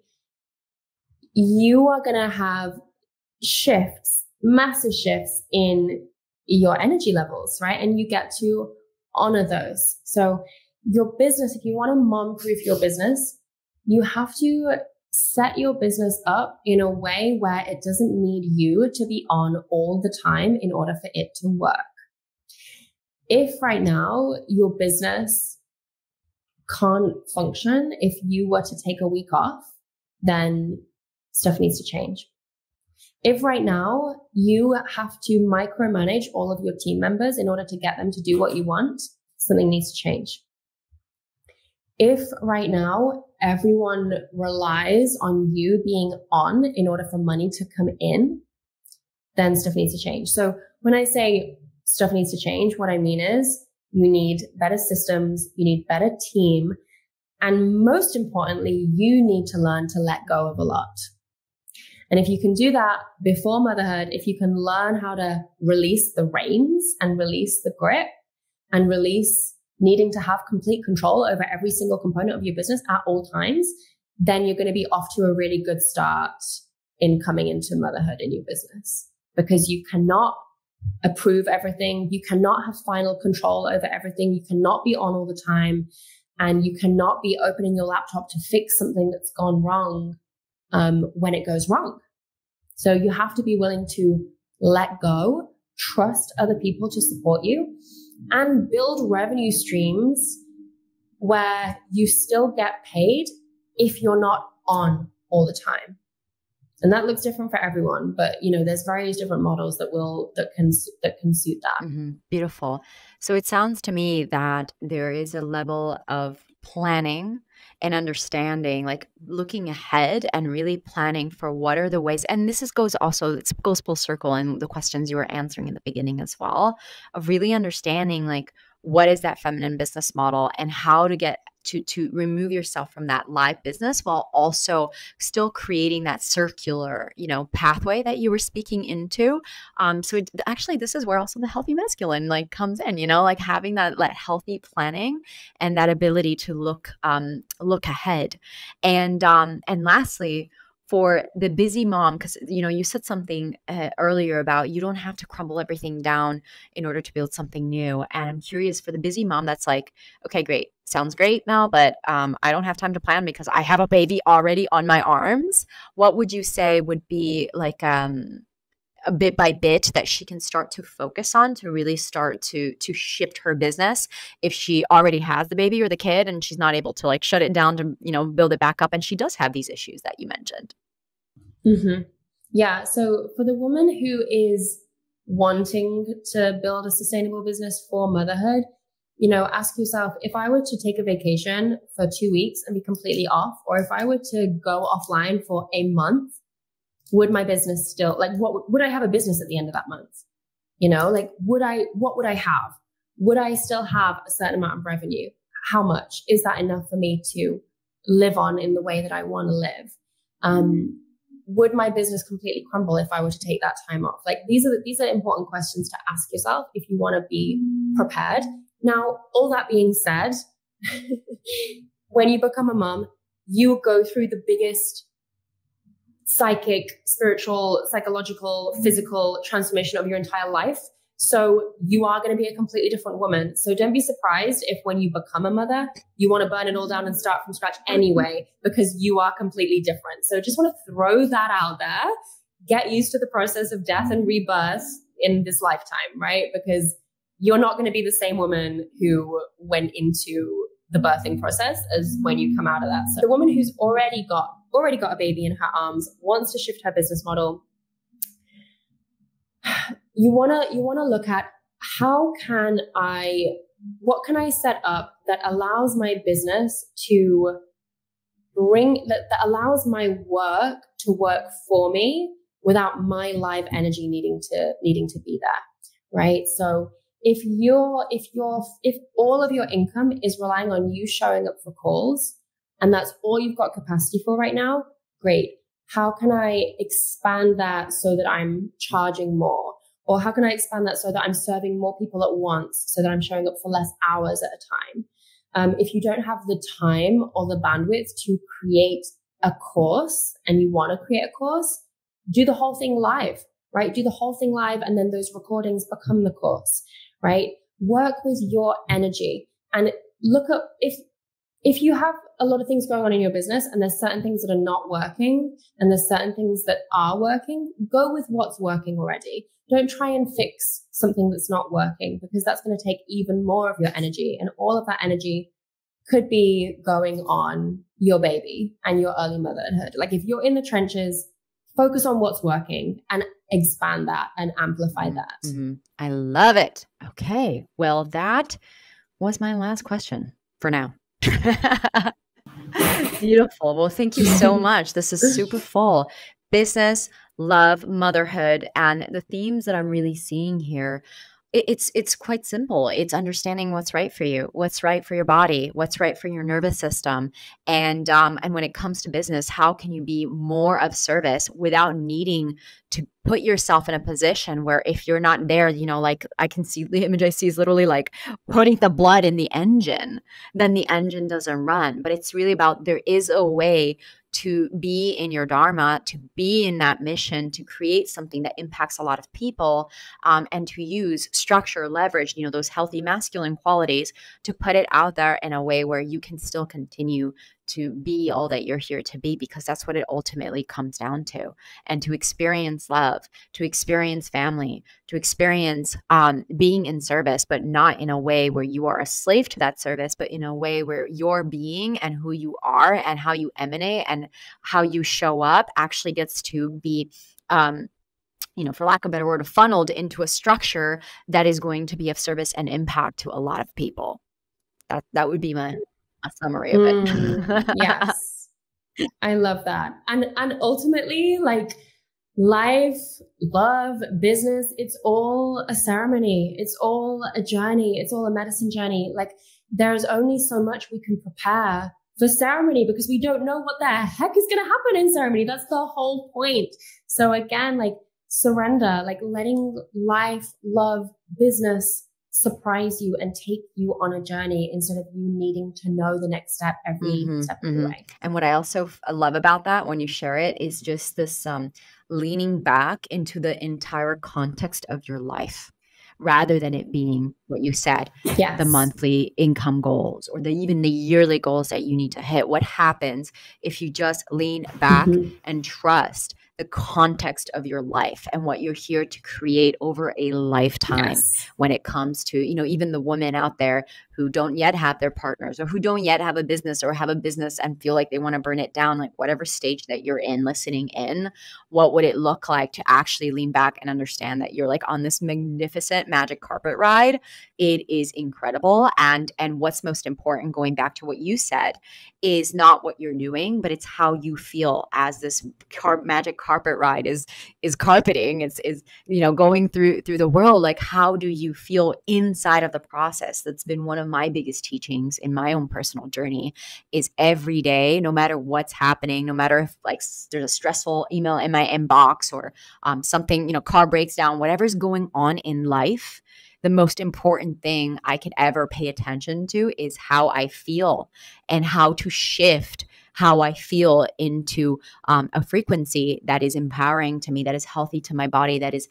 Speaker 1: you are going to have shifts, massive shifts in your energy levels, right? And you get to honor those. So your business, if you want to mom-proof your business, you have to set your business up in a way where it doesn't need you to be on all the time in order for it to work. If right now your business can't function, if you were to take a week off, then stuff needs to change. If right now you have to micromanage all of your team members in order to get them to do what you want, something needs to change. If right now everyone relies on you being on in order for money to come in, then stuff needs to change. So when I say stuff needs to change, what I mean is you need better systems, you need better team, and most importantly, you need to learn to let go of a lot. And if you can do that before motherhood, if you can learn how to release the reins and release the grip and release needing to have complete control over every single component of your business at all times, then you're going to be off to a really good start in coming into motherhood in your business, because you cannot approve everything. You cannot have final control over everything. You cannot be on all the time, and you cannot be opening your laptop to fix something that's gone wrong when it goes wrong. So you have to be willing to let go, trust other people to support you, and build revenue streams where you still get paid if you're not on all the time. And that looks different for everyone, but there's various different models that can suit that.
Speaker 2: Mm-hmm. Beautiful. So it sounds to me that there is a level of planning and understanding, like looking ahead and really planning for what are the ways. And this goes full circle in the questions you were answering in the beginning as well, of really understanding like what is that feminine business model and how to get to remove yourself from that live business while also still creating that circular, pathway that you were speaking into. So actually, this is where also the healthy masculine like comes in, like having that healthy planning and that ability to look ahead. And lastly, for the busy mom, because you said something earlier about you don't have to crumble everything down in order to build something new. And I'm curious for the busy mom that's like, okay, great, sounds great now, but I don't have time to plan because I have a baby already on my arms. What would you say would be like a bit by bit that she can start to focus on to really start to shift her business if she already has the baby or the kid and she's not able to like shut it down to build it back up, and she does have these issues that you mentioned?
Speaker 1: Mm-hmm. Yeah. So for the woman who is wanting to build a sustainable business for motherhood, ask yourself, if I were to take a vacation for 2 weeks and be completely off, or if I were to go offline for a month, would my business still, would I have a business at the end of that month? What would I have? Would I still have a certain amount of revenue? How much? Is that enough for me to live on in the way that I want to live? Would my business completely crumble if I were to take that time off? These are important questions to ask yourself if you want to be prepared. Now, all that being said, when you become a mom, you go through the biggest psychic, spiritual, psychological, physical transformation of your entire life, So you are going to be a completely different woman. So don't be surprised if when you become a mother, you want to burn it all down and start from scratch anyway, because you are completely different. So just want to throw that out there. Get used to the process of death and rebirth in this lifetime, right? Because you're not going to be the same woman who went into the birthing process as when you come out of that. So the woman who's already got a baby in her arms, wants to shift her business model, you want to look at what can I set up that allows my business to that allows my work to work for me without my live energy needing to be there, right? So if all of your income is relying on you showing up for calls and that's all you've got capacity for right now, great. How can I expand that so that I'm charging more? Or how can I expand that so that I'm serving more people at once, so that I'm showing up for less hours at a time? If you don't have the time or the bandwidth to create a course and you want to create a course, do the whole thing live, right? Do the whole thing live, and then those recordings become the course, right? Work with your energy and look at if you have a lot of things going on in your business and there's certain things that are not working and there's certain things that are working, go with what's working already. Don't try and fix something that's not working, because that's going to take even more of your energy, and all of that energy could be going on your baby and your early motherhood. Like if you're in the trenches, focus on what's working and expand that and amplify that.
Speaker 2: Mm-hmm. I love it. Okay. Well, that was my last question for now. Beautiful. Well, thank you so much. This is super full. Business, love, motherhood, and the themes that I'm really seeing here. It's quite simple. It's understanding what's right for you, what's right for your body, what's right for your nervous system. And when it comes to business, how can you be more of service without needing to put yourself in a position where if you're not there, like I can see the image I see is literally like putting the blood in the engine, then the engine doesn't run. But it's really about there is a way to be in your dharma, to be in that mission, to create something that impacts a lot of people, and to use structure, leverage, those healthy masculine qualities to put it out there in a way where you can still continue to be all that you're here to be, because that's what it ultimately comes down to. And to experience love, to experience family, to experience being in service, but not in a way where you are a slave to that service, but in a way where your being and who you are and how you emanate and how you show up actually gets to be for lack of a better word, funneled into a structure that is going to be of service and impact to a lot of people. That would be a summary of it.
Speaker 1: Yes. I love that. And ultimately, like life, love, business, it's all a ceremony. It's all a journey. It's all a medicine journey. Like there's only so much we can prepare for ceremony because we don't know what the heck is going to happen in ceremony. That's the whole point. So again, like surrender, like letting life, love, business surprise you and take you on a journey instead of you needing to know the next step every step of the way.
Speaker 2: And what I also love about that when you share it is just this leaning back into the entire context of your life, rather than it being what you said,
Speaker 1: yes,
Speaker 2: the monthly income goals or even the yearly goals that you need to hit. What happens if you just lean back and trust the context of your life and what you're here to create over a lifetime, when it comes to, even the women out there who don't yet have their partners or who don't yet have a business or have a business and feel like they want to burn it down, like whatever stage that you're in, listening in, what would it look like to actually lean back and understand that you're like on this magnificent magic carpet ride? It is incredible. And what's most important, going back to what you said, is not what you're doing, but it's how you feel as this magic carpet ride is carpeting, is going through the world. Like, how do you feel inside of the process? That's been one of my biggest teachings in my own personal journey, is every day, no matter what's happening, no matter if like there's a stressful email in my inbox or something, car breaks down, whatever's going on in life, the most important thing I could ever pay attention to is how I feel and how to shift how I feel into a frequency that is empowering to me, that is healthy to my body, that is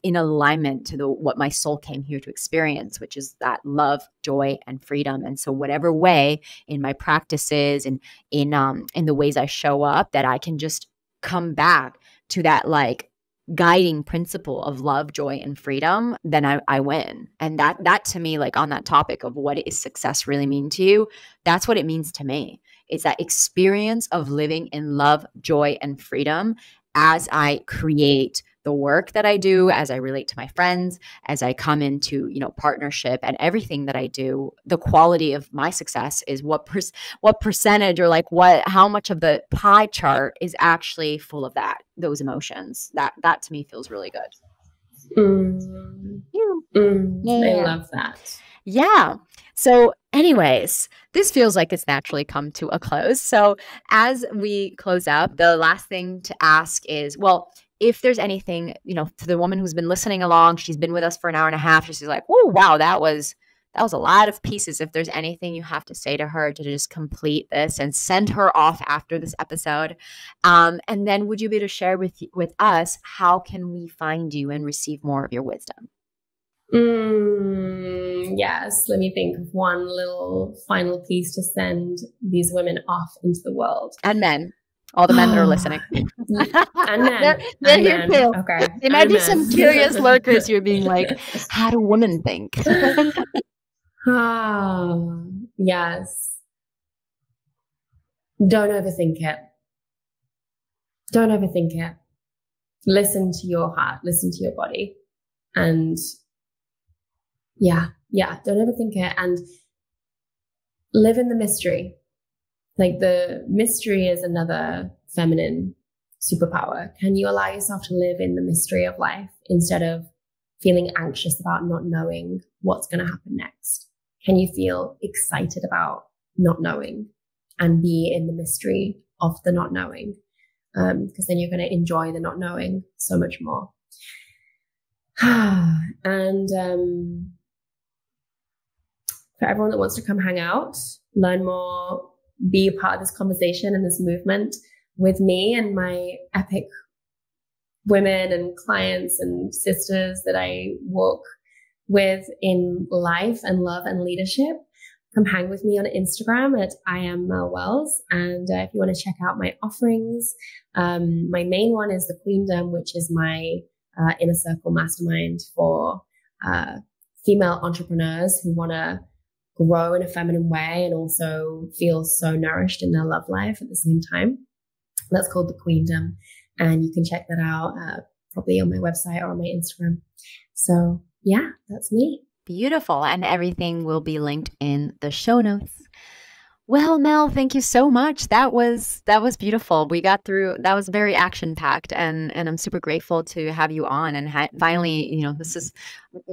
Speaker 2: in alignment to what my soul came here to experience, which is that love, joy, and freedom. And so whatever way in my practices and in the ways I show up, that I can just come back to that like guiding principle of love, joy, and freedom, then I win. And that to me, like on that topic of what is success really mean to you, that's what it means to me. It's that experience of living in love, joy, and freedom as I create the work that I do, as I relate to my friends, as I come into, partnership, and everything that I do. The quality of my success is what percentage, or like how much of the pie chart is actually full of those emotions. That to me feels really good.
Speaker 1: I love that.
Speaker 2: Yeah. So anyways, this feels like it's naturally come to a close. So as we close up, the last thing to ask is, well, if there's anything, to the woman who's been listening along, she's been with us for an hour and a half, she's like, oh, wow, that was a lot of pieces. If there's anything you have to say to her to just complete this and send her off after this episode. And then would you be able to share with us, how can we find you and receive more of your wisdom?
Speaker 1: Yes. Let me think of one little final piece to send these women off into the world.
Speaker 2: And men. All the men that are listening.
Speaker 1: And men.
Speaker 2: They're here too.
Speaker 1: Okay.
Speaker 2: There might be some curious lurkers who are being like, how do women think?
Speaker 1: Yes. Don't overthink it. Don't overthink it. Listen to your heart. Listen to your body. And don't overthink it. And live in the mystery. Like, the mystery is another feminine superpower. Can you allow yourself to live in the mystery of life instead of feeling anxious about not knowing what's going to happen next? Can you feel excited about not knowing and be in the mystery of the not knowing? Because then you're going to enjoy the not knowing so much more. And for everyone that wants to come hang out, learn more, be a part of this conversation and this movement with me and my epic women and clients and sisters that I walk with in life and love and leadership, come hang with me on Instagram at I am Mel Wells. And if you want to check out my offerings, my main one is the Queendom, which is my inner circle mastermind for female entrepreneurs who want to grow in a feminine way and also feel so nourished in their love life at the same time. That's called the Queendom. And you can check that out probably on my website or on my Instagram. So yeah, that's me.
Speaker 2: Beautiful. And everything will be linked in the show notes. Well, Mel, thank you so much. That was beautiful. We got through, that was very action-packed, and I'm super grateful to have you on. And finally, this is,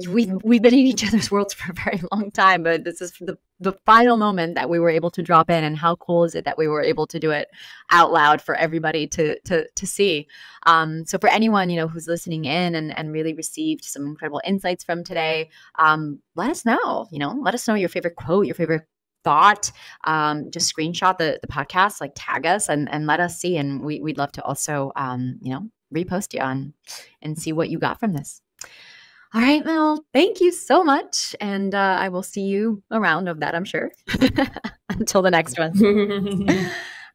Speaker 2: we've been in each other's worlds for a very long time, but this is the final moment that we were able to drop in. And how cool is it that we were able to do it out loud for everybody to see. So for anyone, who's listening in and really received some incredible insights from today, let us know, let us know your favorite quote, your favorite thought. Just screenshot the podcast, like tag us and let us see. And we'd love to also, repost you on and see what you got from this. All right, Mel, thank you so much. And I will see you around of that, I'm sure. Until the next one.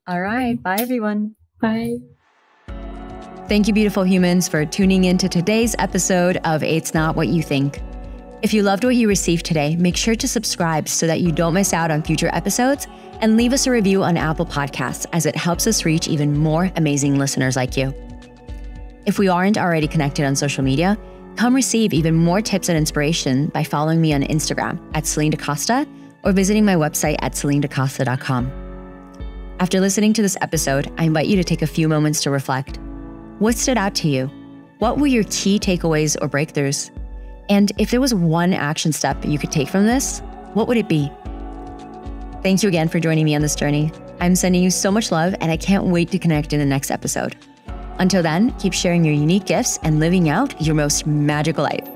Speaker 2: All right. Bye, everyone.
Speaker 1: Bye.
Speaker 2: Thank you, beautiful humans, for tuning in to today's episode of It's Not What You Think. If you loved what you received today, make sure to subscribe so that you don't miss out on future episodes, and leave us a review on Apple Podcasts, as it helps us reach even more amazing listeners like you. If we aren't already connected on social media, come receive even more tips and inspiration by following me on Instagram at Celine DaCosta or visiting my website at CelineDaCosta.com. After listening to this episode, I invite you to take a few moments to reflect. What stood out to you? What were your key takeaways or breakthroughs? And if there was one action step you could take from this, what would it be? Thank you again for joining me on this journey. I'm sending you so much love, and I can't wait to connect in the next episode. Until then, keep sharing your unique gifts and living out your most magical life.